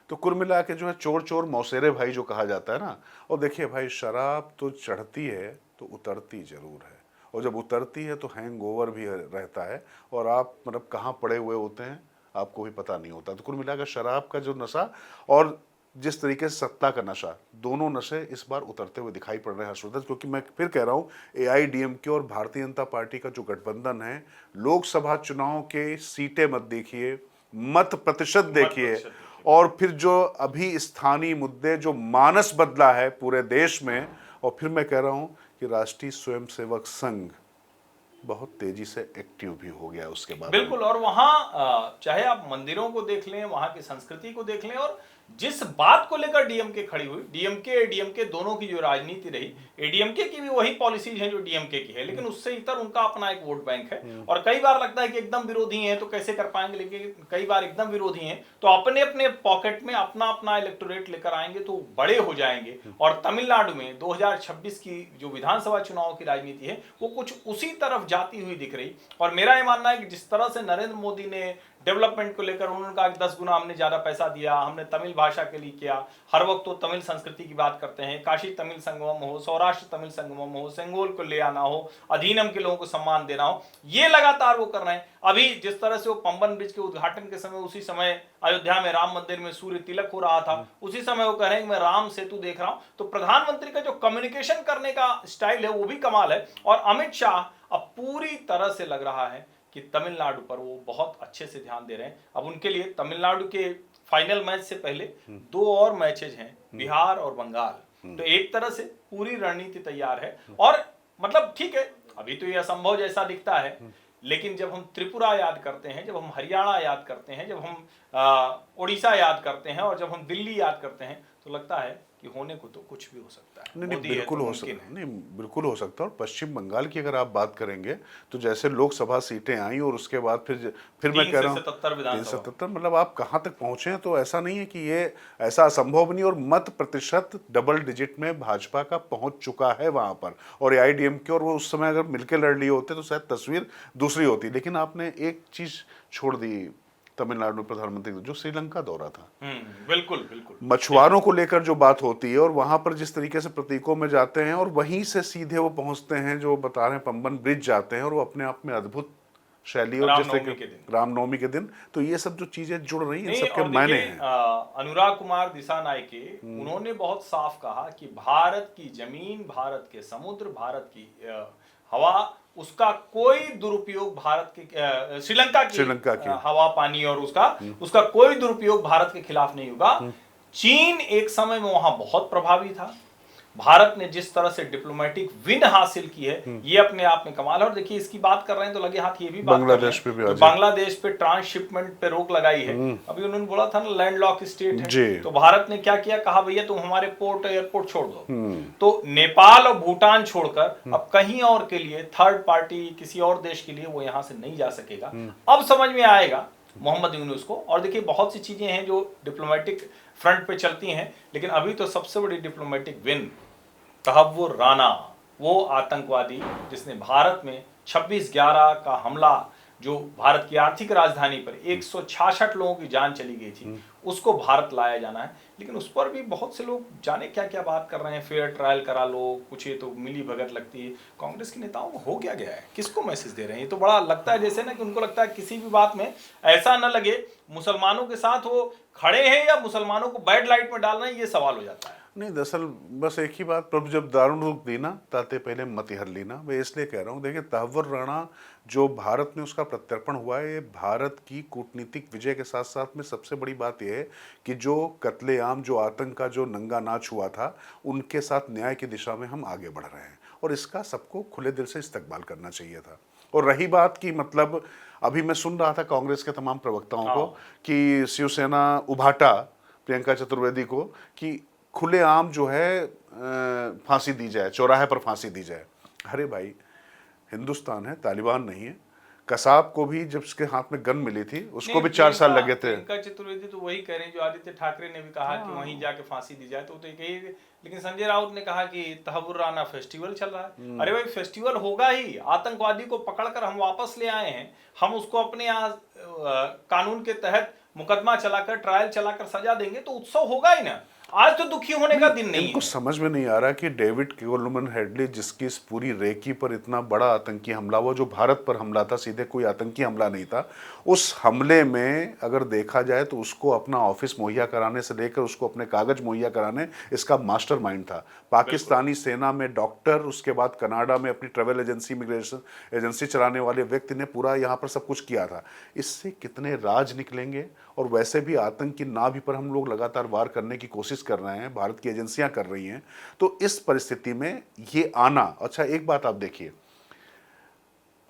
तो कुल मिला के जो है चोर चोर मौसेरे भाई जो कहा जाता है ना। और देखिए भाई, शराब तो चढ़ती है तो उतरती जरूर है, और जब उतरती है तो हैंगओवर भी रहता है, और आप मतलब कहाँ पड़े हुए होते हैं आपको भी पता नहीं होता। तो कुल मिलाकर शराब का जो नशा, और जिस तरीके से सत्ता का नशा, दोनों नशे इस बार उतरते हुए दिखाई पड़ रहे हैं हर्षवर्धन, क्योंकि मैं फिर कह रहा हूं एआईडीएमके और भारतीय जनता पार्टी का जो गठबंधन है, लोकसभा चुनाव के सीटें मत देखिए, मत प्रतिशत देखिए, और फिर जो अभी स्थानीय मुद्दे, जो मानस बदला है पूरे देश में, और फिर मैं कह रहा हूं कि राष्ट्रीय स्वयंसेवक संघ बहुत तेजी से एक्टिव भी हो गया उसके बाद। बिल्कुल। और वहां चाहे आप मंदिरों को देख लें, वहां की संस्कृति को देख लें, और जिस बात को लेकर डीएमके खड़ी हुई, डीएमके एडीएमके दोनों की जो राजनीति रही, एडीएमके की भी वही पॉलिसीज हैं जो डीएमके की है, लेकिन उससे इतर उनका अपना एक वोट बैंक है। और कई बार लगता है कि एकदम विरोधी हैं तो कैसे कर पाएंगे, लेकिन कई बार एकदम विरोधी हैं तो अपने अपने पॉकेट में अपना अपना इलेक्टोरेट लेकर आएंगे तो बड़े हो जाएंगे। और तमिलनाडु में 2026 की जो विधानसभा चुनाव की राजनीति है वो कुछ उसी तरफ जाती हुई दिख रही। और मेरा ये मानना है कि जिस तरह से नरेंद्र मोदी ने डेवलपमेंट को लेकर उन्होंने कहा कि 10 गुना हमने ज्यादा पैसा दिया, हमने तमिल भाषा के लिए किया, हर वक्त तो तमिल संस्कृति की बात करते हैं, काशी तमिल संगमम हो, सौराष्ट्र तमिल संगमम हो, सेंगोल को ले आना हो, अधीनम के लोगों को सम्मान देना हो, ये लगातार वो कर रहे हैं। अभी जिस तरह से वो पंबन ब्रिज के उद्घाटन के समय, उसी समय अयोध्या में राम मंदिर में सूर्य तिलक हो रहा था, उसी समय वो कह रहे हैं कि मैं राम सेतु देख रहा हूं। तो प्रधानमंत्री का जो कम्युनिकेशन करने का स्टाइल है वो भी कमाल है। और अमित शाह अब पूरी तरह से लग रहा है कि तमिलनाडु पर वो बहुत अच्छे से ध्यान दे रहे हैं। अब उनके लिए तमिलनाडु के फाइनल मैच से पहले 2 और मैचेज हैं, बिहार और बंगाल। तो एक तरह से पूरी रणनीति तैयार है। और मतलब ठीक है, अभी तो ये असंभव जैसा दिखता है, लेकिन जब हम त्रिपुरा याद करते हैं, जब हम हरियाणा याद करते हैं, जब हम उड़ीसा याद करते हैं, और जब हम दिल्ली याद करते हैं, तो लगता है कि होने को तो कुछ भी हो सकता है। नहीं, बिल्कुल हो सकता है, नहीं बिल्कुल हो सकता है। और पश्चिम बंगाल की अगर आप बात करेंगे तो जैसे लोकसभा सीटें आई और उसके बाद फिर मैं कह रहा हूँ 377, मतलब आप कहाँ तक पहुंचे हैं। तो ऐसा नहीं है कि ये ऐसा असंभव नहीं, और मत प्रतिशत डबल डिजिट में भाजपा का पहुंच चुका है वहां पर। और एआईडीएमके और वो उस समय अगर मिलकर लड़ लिए होते तो शायद तस्वीर दूसरी होती। लेकिन आपने एक चीज छोड़ दी तमिलनाडु में प्रधानमंत्री जो श्रीलंका दौरा था, बिल्कुल बिल्कुल, मछुआरों को लेकर जो बात होती है, और वहां पर जिस तरीके से प्रतीकों में जाते हैं और वहीं से सीधे वो पहुंचते हैं, जो बता रहे हैं पंबन ब्रिज जाते हैं, और वो अपने आप में अद्भुत शैली, और जैसे रामनवमी के दिन, तो ये सब जो चीजें जुड़ रही हैं, सबके मायने हैं। अनुराग कुमार दिसानायके उन्होंने बहुत साफ कहा कि भारत की जमीन, भारत के समुद्र, भारत की हवा, उसका कोई दुरुपयोग भारत के श्रीलंका की हवा, पानी और उसका कोई दुरुपयोग भारत के खिलाफ नहीं होगा। चीन एक समय में वहां बहुत प्रभावी था। भारत ने जिस तरह से डिप्लोमेटिक विन हासिल की है, ये अपने आप में कमाल है। और देखिए, इसकी बात कर रहे हैं तो लगे हाथ ये भी बात बांग्लादेश पे भी, बांग्लादेश पे ट्रांसशिपमेंट पे रोक लगाई है। अभी उन्होंने बोला था ना लैंडलॉक स्टेट है, तो भारत ने क्या किया, कहा भैया तुम हमारे पोर्ट एयरपोर्ट छोड़ दो। तो नेपाल और भूटान छोड़कर अब कहीं और के लिए, थर्ड पार्टी किसी और देश के लिए वो यहां से नहीं जा सकेगा। अब समझ में आएगा मोहम्मद यूनुस को। और देखिए, बहुत सी चीजें हैं जो डिप्लोमेटिक फ्रंट पे चलती हैं, लेकिन अभी तो सबसे बड़ी डिप्लोमेटिक विन तहव्वुर राना, वो आतंकवादी जिसने भारत में 26/11 का हमला, जो भारत की आर्थिक राजधानी पर 166 लोगों की जान चली गई थी, उसको भारत लाया जाना है। लेकिन उस पर भी बहुत से लोग जाने क्या क्या बात कर रहे हैं, फेयर ट्रायल करा लो, कुछ ये तो मिली भगत लगती है। कांग्रेस के नेताओं को हो क्या गया है, किसको मैसेज दे रहे हैं? ये तो बड़ा लगता है जैसे ना कि उनको लगता है किसी भी बात में ऐसा न लगे मुसलमानों के साथ वो खड़े हैं या मुसलमानों को बैड लाइट में डाल रहे हैं, ये सवाल हो जाता है। नहीं, दरअसल बस एक ही बात, प्रभु जब दारुण रुख दी ना ताते पहले मति हर ली ना। मैं इसलिए कह रहा हूँ, देखिए तहव्वुर राणा जो भारत में उसका प्रत्यर्पण हुआ है, ये भारत की कूटनीतिक विजय के साथ साथ में सबसे बड़ी बात यह है कि जो कत्लेआम, जो आतंक का जो नंगा नाच हुआ था, उनके साथ न्याय की दिशा में हम आगे बढ़ रहे हैं, और इसका सबको खुले दिल से इस्तकबाल करना चाहिए था। और रही बात की, मतलब अभी मैं सुन रहा था कांग्रेस के तमाम प्रवक्ताओं को कि शिवसेना उभाटा प्रियंका चतुर्वेदी को कि खुलेआम जो है फांसी दी जाए, चौराहे पर फांसी दी जाए। अरे भाई, हिंदुस्तान है, तालिबान नहीं है। कसाब को भी जब उसके हाथ में गन मिली थी, उसको भी 4 साल लगे थे। प्रियंका चतुर्वेदी तो वही कह रहे हैं जो आदित्य ठाकरे ने भी कहा कि वहीं जाके फांसी दी जाए, तो यही। लेकिन संजय राउत ने कहा कि तहव्वुर राना फेस्टिवल चल रहा है। अरे भाई, फेस्टिवल होगा ही। आतंकवादी को पकड़कर हम वापस ले आए हैं, हम उसको अपने यहाँ कानून के तहत मुकदमा चलाकर, ट्रायल चलाकर सजा देंगे तो उत्सव होगा ही ना। आज तो दुखी होने का दिन नहीं इनको है। समझ में नहीं आ रहा कि डेविड कोलमन हेडली, जिसकी इस पूरी रेकी पर इतना बड़ा आतंकी हमला हुआ, जो भारत पर हमला था, सीधे कोई आतंकी हमला नहीं था, उस हमले में अगर देखा जाए तो उसको अपना ऑफिस मुहैया कराने से लेकर उसको अपने कागज मुहैया कराने, इसका मास्टरमाइंड था। पाकिस्तानी सेना में डॉक्टर, उसके बाद कनाडा में अपनी ट्रैवल एजेंसी, इमिग्रेशन एजेंसी चलाने वाले व्यक्ति ने पूरा यहाँ पर सब कुछ किया था। इससे कितने राज निकलेंगे। और वैसे भी आतंक की नाभि पर हम लोग लगातार वार करने की कोशिश कर रहे हैं, भारत की एजेंसियां कर रही हैं। तो इस परिस्थिति में ये आना, अच्छा एक बात आप देखिए,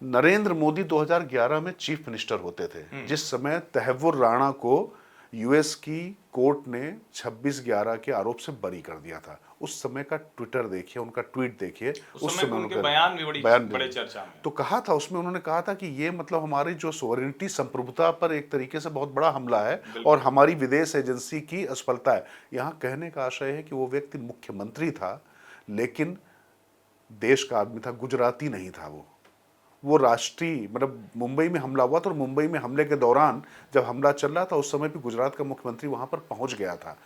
नरेंद्र मोदी 2011 में चीफ मिनिस्टर होते थे, जिस समय तहव्वुर राणा को यूएस की कोर्ट ने 26/11 के आरोप से बरी कर दिया था। उस समय का ट्विटर देखिए, उनका ट्वीट देखिए, उस समय उनके बयान भी बड़े चर्चा में। तो कहा था उसमें, उन्होंने कहा था कि ये मतलब हमारी जो सोवरेनिटी, संप्रभुता पर एक तरीके से बहुत बड़ा हमला है और हमारी विदेश एजेंसी की असफलता है। यहाँ कहने का आशय है कि वो व्यक्ति मुख्यमंत्री था, लेकिन देश का आदमी था, गुजराती नहीं था। वो राष्ट्रीय, मतलब मुंबई में हमला हुआ था और मुंबई में हमले के दौरान जब हमला चल रहा था उस समय भी गुजरात का मुख्यमंत्री वहां पर पहुंच गया था।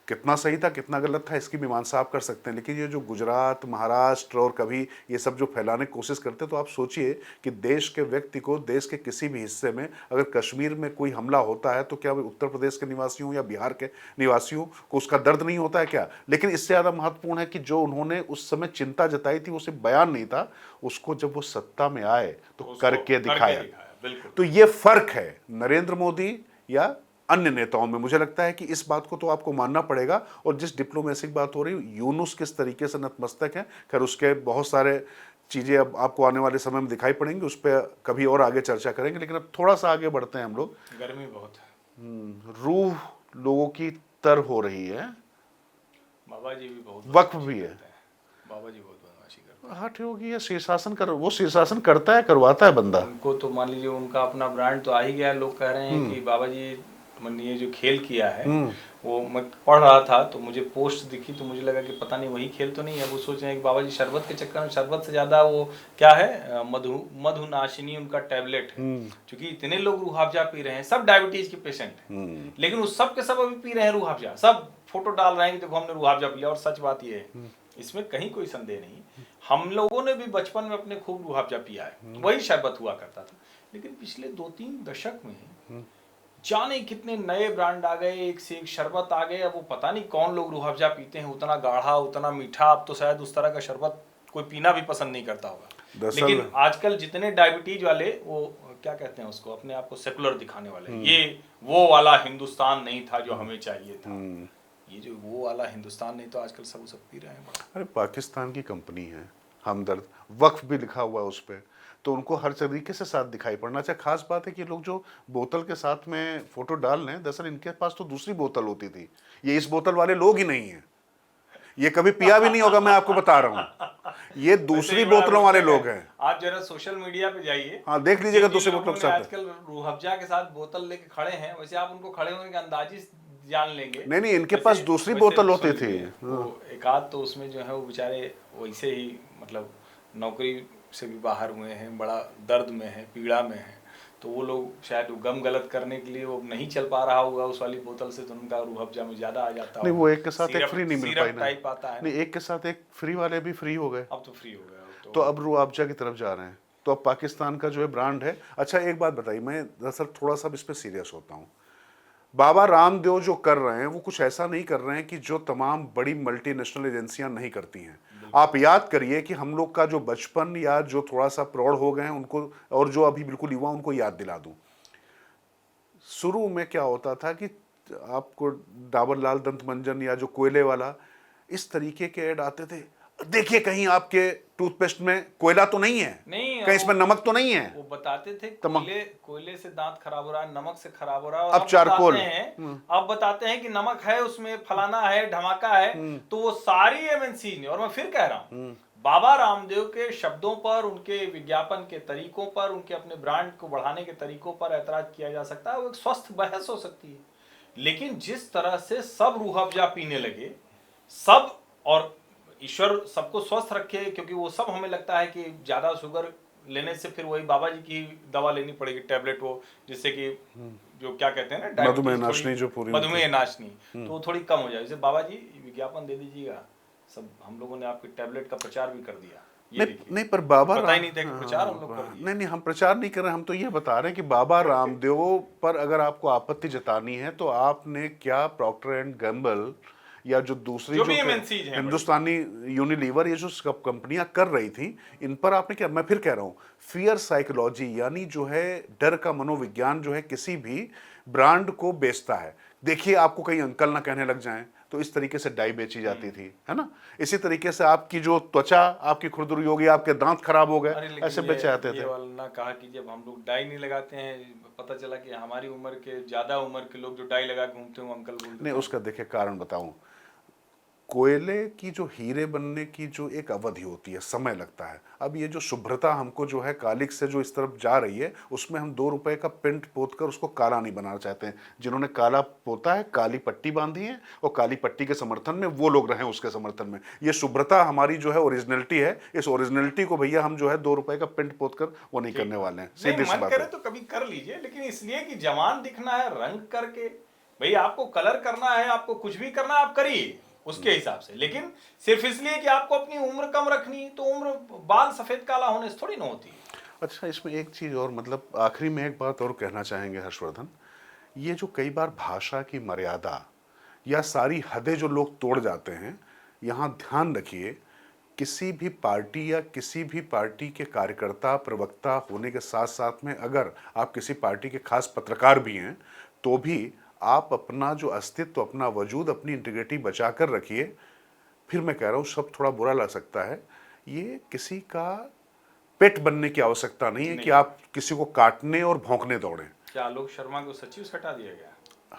कितना सही था कितना गलत था इसकी मीमांसा आप कर सकते हैं, लेकिन ये जो गुजरात, महाराष्ट्र और कभी ये सब जो फैलाने की कोशिश करते हैं, तो आप सोचिए कि देश के व्यक्ति को देश के किसी भी हिस्से में अगर कश्मीर में कोई हमला होता है तो क्या उत्तर प्रदेश के निवासियों या बिहार के निवासियों को उसका दर्द नहीं होता है क्या? लेकिन इससे ज़्यादा महत्वपूर्ण है कि जो उन्होंने उस समय चिंता जताई थी वो सिर्फ बयान नहीं था, उसको जब वो सत्ता में आए तो करके दिखाया। तो ये फर्क है नरेंद्र मोदी या अन्य नेताओं में। मुझे लगता है कि इस बात को तो आपको मानना पड़ेगा। और जिस डिप्लोमेसिक बात हो रही है, यूनुस किस तरीके से नतमस्तक है, खैर उसके बहुत सारे चीज़ें अब आपको आने वाले समय में दिखाई पड़ेंगी, उस पर कभी और आगे चर्चा करेंगे। लेकिन अब थोड़ा सा आगे बढ़ते हैं हम लोग। गर्मी बहुत है, रूह लोगों की तर हो रही है, बाबा जी भी बहुत वक्फ भी है, बाबा जी बहुत बदमाशी करते हैं। हाँ ठीक होगी, शीर्षासन कर, वो शीर्षासन करता है, करवाता है बंदा। उनको तो मान लीजिए उनका अपना ब्रांड तो आ ही गया है। लोग कह रहे हैं कि बाबा जी ये जो खेल किया है, वो मैं पढ़ रहा था तो मुझे पोस्ट दिखी तो मुझे लगा कि पता नहीं वही खेल तो नहीं है। वो सोच रहे हैं कि बाबा जी शरबत के चक्कर में, शरबत से ज्यादा वो क्या है, मधुनाशिनी उनका टैबलेट है। क्योंकि इतने लोग रूह अफ़ज़ा पी रहे हैं, सब डायबिटीज के पेशेंट हैं, लेकिन उस सब के सब अभी पी रहे हैं रूह अफ़ज़ा, सब फोटो डाल रहे हैं कि देखो हमने रूह अफ़ज़ा पिया। और सच बात ये है, इसमें कहीं कोई संदेह नहीं, हम लोगों ने भी बचपन में अपने खूब रूह अफ़ज़ा पिया है, वही शरबत हुआ करता था। लेकिन पिछले 2-3 दशक में जाने कितने नए ब्रांड आ गए, एक से एक शरबत आ गए। अब वो पता नहीं कौन लोग रूह अफ़ज़ा पीते हैं, उतना गाढ़ा, उतना मीठा। अब तो शायद उस तरह का शरबत कोई पीना भी पसंद नहीं करता होगा। लेकिन आजकल जितने डायबिटीज वाले, वो क्या कहते हैं उसको, अपने आप को सेकुलर दिखाने वाले, ये वो वाला हिंदुस्तान नहीं था जो हमें चाहिए था। ये जो वो वाला हिंदुस्तान नहीं, तो आजकल सब पी रहे हैं। अरे पाकिस्तान की कंपनी है हमदर्द, वक्फ भी लिखा हुआ है उस पर, तो उनको हर तरीके से साथ दिखाई पड़ना चाहिए। खास बात है कि लोग जो बोतल के साथ में फोटो डाल रहे हैं, दरअसल इनके पास तो दूसरी बोतल होती थी, ये इस बोतल वाले लोग ही नहीं है, ये कभी पिया भी नहीं होगा, मैं आपको बता रहा हूँ, ये दूसरी बोतलों वाले लोग हैं। आप जरा सोशल मीडिया पे जाइए, हाँ देख लीजिएगा दूसरी बोतलों के साथ आजकल रूह अफ़ज़ा के साथ बोतल लेके खड़े हैं, वैसे आप उनको खड़े होने के अंदाजी जान लेंगे। नहीं, इनके पास दूसरी बोतल होती थी। एक आध तो उसमें जो है वो बेचारे वैसे ही मतलब नौकरी से भी बाहर हुए हैं, बड़ा दर्द में है, पीड़ा में है, तो वो लोग शायद गम गलत करने के लिए वो नहीं चल पा रहा होगा उस वाली बोतल से, तो उनका रूह अफ़ज़ा में ज्यादा आ जाता है। नहीं, वो एक के साथ एक फ्री नहीं मिल पाई ना, टाइप आता है। नहीं, एक के साथ एक फ्री वाले भी फ्री हो गए, अब तो फ्री हो गया, तो अब रूह अफ़ज़ा की तरफ जा रहे हैं। तो अब पाकिस्तान का जो है ब्रांड है। अच्छा एक बात बताइए, मैं दरअसल थोड़ा सा इस पर सीरियस होता हूँ। बाबा रामदेव जो कर रहे हैं वो कुछ ऐसा नहीं कर रहे हैं कि जो तमाम बड़ी मल्टीनेशनल एजेंसियां नहीं करती हैं। आप याद करिए कि हम लोग का जो बचपन या जो थोड़ा सा प्रौढ़ हो गए हैं उनको, और जो अभी बिल्कुल युवा, उनको याद दिला दूं, शुरू में क्या होता था कि आपको डाबर लाल दंत मंजन या जो कोयले वाला, इस तरीके के ऐड आते थे, देखिए कहीं आपके टूथपेस्ट में कोयला तो नहीं है, नहीं कहीं इसमें नमक तो नहीं है। वो बताते थे कोयले से दांत खराब हो रहा है, नमक से खराब हो रहा है। और अब चारकोल, अब बताते हैं कि नमक है उसमें, फलाना है, धमाका है। तो वो सारी एमएनसी ने, और मैं फिर कह रहा हूँ, बाबा रामदेव के शब्दों पर, उनके विज्ञापन के तरीकों पर, उनके अपने ब्रांड को बढ़ाने के तरीकों पर ऐतराज किया जा सकता है, वो एक स्वस्थ बहस हो सकती है। लेकिन जिस तरह से सब रूह अफ़ज़ा पीने लगे सब, और ईश्वर सबको स्वस्थ रखे, क्योंकि वो सब हमें लगता है कि ज्यादा शुगर लेने से फिर वही बाबा जी की दवा लेनी पड़ेगी, टैबलेट, वो जिससे कि जो क्या कहते हैं ना, डायबिटीज मधुमेह थोड़ी- नाशनी जो पूरी मधुमेह नाशनी, तो वो थोड़ी कम हो जाए। जैसे बाबा जी विज्ञापन दे दीजिएगा, सब हम लोगों ने आपकी टैबलेट का प्रचार भी कर दिया, ये नहीं देखिए। नहीं, पर बाबा पता ही नहीं था कि हाँ, प्रचार हम लोग कर दिए। नहीं नहीं, हम प्रचार नहीं कर रहे, हम तो ये बता रहे हैं कि बाबा रामदेव पर अगर आपको आपत्ति जतानी है तो आपने क्या प्रॉक्टर एंड गैम्बल या जो दूसरी जो जो भी MNCs हैं हिंदुस्तानी यूनिलीवर, ये जो कंपनियां कर रही थी, इन पर आपने क्या, मैं फिर कह रहा हूं, फियर साइकोलॉजी यानी जो है डर का मनोविज्ञान जो है किसी भी ब्रांड को बेचता है। देखिए आपको कहीं अंकल ना कहने लग जाएं, तो इस तरीके से डाई बेची जाती थी, है ना। इसी तरीके से आपकी जो त्वचा, आपकी खुरदुरी होगी, आपके दांत खराब हो अरे गए, लेकिन ऐसे बेचे जाते ये थे। वाला ना कहा कि जब हम लोग डाई नहीं लगाते हैं, पता चला कि हमारी उम्र के, ज्यादा उम्र के लोग जो डाई लगा के घूमते हैं, अंकल बोलते नहीं, हैं। उसका देखिए कारण बताऊं, कोयले की जो हीरे बनने की जो एक अवधि होती है, समय लगता है। अब ये जो शुभ्रता हमको जो है कालिक से जो इस तरफ जा रही है, उसमें हम 2 रुपए का पेंट पोत कर उसको काला नहीं बनाना चाहते हैं। जिन्होंने काला पोता है, काली पट्टी बांधी है, और काली पट्टी के समर्थन में वो लोग रहे उसके समर्थन में। ये शुभ्रता हमारी जो है ओरिजिनलिटी है, इस ओरिजिनलिटी को भैया हम जो है 2 रुपए का पेंट पोत कर वो नहीं करने वाले हैं। नहीं, सीधी सी मन बात करे है। तो कभी कर लीजिए, लेकिन इसलिए कि जवान दिखना है रंग करके, भाई आपको कलर करना है, आपको कुछ भी करना है, आप करिए उसके हिसाब से। लेकिन सिर्फ इसलिए कि आपको अपनी उम्र कम रखनी, तो उम्र बाल सफेद काला होने से थोड़ी ना होती है। अच्छा, इसमें एक चीज और, मतलब आखिरी में एक बात और कहना चाहेंगे हर्षवर्धन, ये जो कई बार भाषा की मर्यादा या सारी हदें जो लोग तोड़ जाते हैं, यहाँ ध्यान रखिए, किसी भी पार्टी या किसी भी पार्टी के कार्यकर्ता प्रवक्ता होने के साथ साथ में अगर आप किसी पार्टी के खास पत्रकार भी हैं, तो भी आप अपना जो अस्तित्व, अपना वजूद, अपनी इंटीग्रिटी बचा कर रखिए। फिर मैं कह रहा हूँ, सब थोड़ा बुरा लग सकता है, ये किसी का पेट बनने की आवश्यकता नहीं है कि आप किसी को काटने और भौंकने दौड़ें। क्या आलोक शर्मा को सचिव से हटा दिया गया?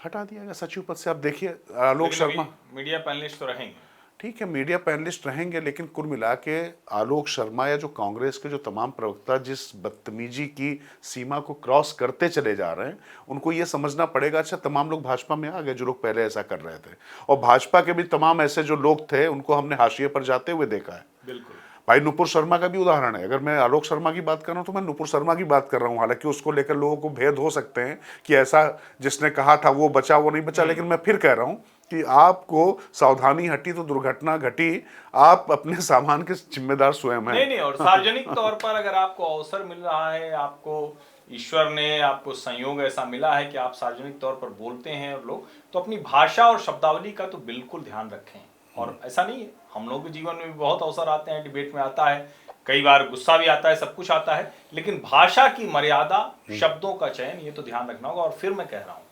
हटा दिया गया सचिव पद से। आप देखिए आलोक लेकिन अभी शर्मा, मीडिया पैनलिस्ट तो रहेंगे। ठीक है मीडिया पैनलिस्ट रहेंगे, लेकिन कुल मिला के आलोक शर्मा या जो कांग्रेस के जो तमाम प्रवक्ता जिस बदतमीजी की सीमा को क्रॉस करते चले जा रहे हैं, उनको ये समझना पड़ेगा, अच्छा तमाम लोग भाजपा में आ गए जो लोग पहले ऐसा कर रहे थे, और भाजपा के भी तमाम ऐसे जो लोग थे उनको हमने हाशिए पर जाते हुए देखा है। बिल्कुल। भाई नुपुर शर्मा का भी उदाहरण है। अगर मैं आलोक शर्मा की बात कर रहा हूं तो मैं नुपुर शर्मा की बात कर रहा हूं। हालांकि उसको लेकर लोगों को भेद हो सकते हैं कि ऐसा जिसने कहा था वो बचा वो नहीं बचा, लेकिन मैं फिर कह रहा हूं कि आपको सावधानी हटी तो दुर्घटना घटी। आप अपने सामान के जिम्मेदार स्वयं हैं। नहीं नहीं, और सार्वजनिक तौर पर अगर आपको अवसर मिल रहा है, आपको ईश्वर ने आपको संयोग ऐसा मिला है कि आप सार्वजनिक तौर पर बोलते हैं और लोग, तो अपनी भाषा और शब्दावली का तो बिल्कुल ध्यान रखें। और ऐसा नहीं है, हम लोग के जीवन में भी बहुत अवसर आते हैं, डिबेट में आता है, कई बार गुस्सा भी आता है, सब कुछ आता है, लेकिन भाषा की मर्यादा, शब्दों का चयन, ये तो ध्यान रखना होगा। और फिर मैं कह रहा हूं,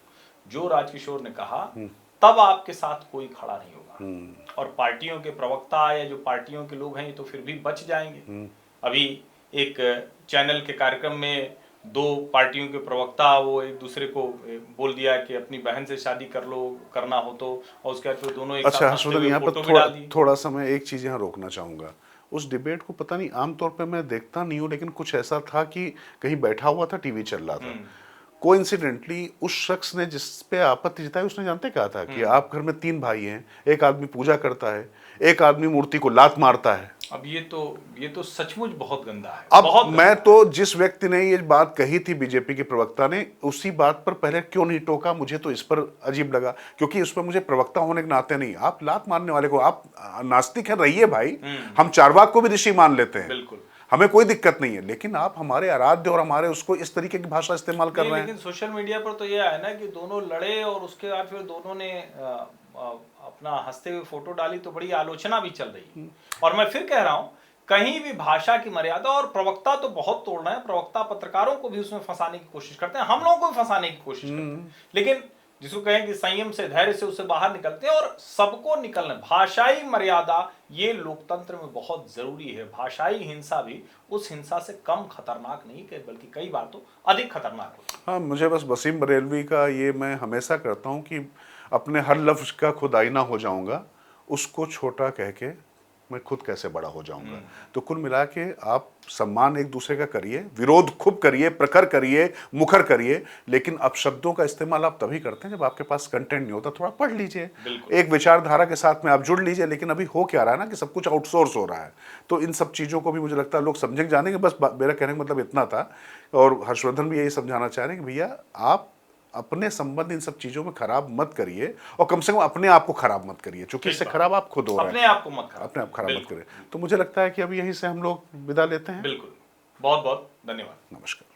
जो राजकिशोर ने कहा, तब आपके साथ कोई खड़ा नहीं होगा। और पार्टियों के प्रवक्ता या जो पार्टियों के लोग हैं, ये तो फिर भी बच जाएंगे। अभी एक चैनल के कार्यक्रम में 2 पार्टियों के प्रवक्ता वो एक दूसरे को बोल दिया कि अपनी बहन से शादी कर लो, करना हो तो, और उसके बाद फिर दोनों एक अच्छा साथ हंसते हर्षवर्धन, हुए यहाँ पर फोटो भी डाल दी। थोड़ा सा मैं एक चीज यहाँ रोकना चाहूंगा। उस डिबेट को पता नहीं, आमतौर पे मैं देखता नहीं हूँ, लेकिन कुछ ऐसा था कि कहीं बैठा हुआ था, टीवी चल रहा था, कोइंसिडेंटली उस शख्स ने जिस पे आपत्ति जताई, उसने जानते क्या था कि आप घर में 3 भाई हैं, एक आदमी पूजा करता है, एक आदमी मूर्ति को लात मारता है। अब ये तो सचमुच बहुत गंदा है। अब बहुत मैं तो जिस व्यक्ति ने ये बात कही थी, बीजेपी के प्रवक्ता ने, उसी बात पर पहले क्यों नहीं टोका, मुझे तो इस पर अजीब लगा, क्योंकि उस पर मुझे प्रवक्ता होने के नाते नहीं, आप लात मारने वाले को, आप नास्तिक हैं रहिए भाई, हम चारवाक को भी ऋषि मान लेते हैं, बिल्कुल, हमें कोई दिक्कत नहीं है, लेकिन आप हमारे आराध्य और हमारे उसको इस तरीके की भाषा इस्तेमाल कर रहे हैं। लेकिन सोशल मीडिया पर तो यह है ना कि दोनों लड़े और उसके बाद फिर दोनों ने अपना हंसते हुए फोटो डाली, तो बड़ी आलोचना भी चल रही है। और मैं फिर कह रहा हूं, कहीं भी भाषा की मर्यादा, और प्रवक्ता तो बहुत तोड़ रहे हैं, प्रवक्ता पत्रकारों को भी उसमें फंसाने की कोशिश करते हैं, हम लोगों को भी फंसाने की कोशिश करते हैं, लेकिन जिसको कहें कि संयम से, धैर्य से उससे बाहर निकलते हैं। और सबको निकलना, भाषाई मर्यादा ये लोकतंत्र में बहुत जरूरी है। भाषाई हिंसा भी उस हिंसा से कम खतरनाक नहीं, बल्कि कई बार तो अधिक खतरनाक होती है। हाँ, मुझे बस वसीम बरेलवी का ये मैं हमेशा करता हूँ कि अपने हर लफ्ज का खुद आईना हो जाऊंगा, उसको छोटा कह के मैं खुद कैसे बड़ा हो जाऊंगा। तो कुल मिला के आप सम्मान एक दूसरे का करिए, विरोध खूब करिए, प्रखर करिए, मुखर करिए, लेकिन अब शब्दों का इस्तेमाल आप तभी करते हैं जब आपके पास कंटेंट नहीं होता। थोड़ा पढ़ लीजिए, एक विचारधारा के साथ में आप जुड़ लीजिए। लेकिन अभी हो क्या रहा है ना कि सब कुछ आउटसोर्स हो रहा है, तो इन सब चीज़ों को भी मुझे लगता है लोग समझेंगे, जानेंगे। बस मेरा कहने का मतलब इतना था, और हर्षवर्धन भी यही समझाना चाह रहे हैं कि भैया आप अपने संबंध इन सब चीजों में खराब मत करिए, और कम से कम अपने आप को खराब मत करिए, क्योंकि इससे खराब आप खुद हो रहे हैं। अपने आप को मत खराब, अपने आप खराब मत बिल्कुल। करिए। तो मुझे लगता है कि अभी यहीं से हम लोग विदा लेते हैं। बिल्कुल, बहुत बहुत धन्यवाद। नमस्कार।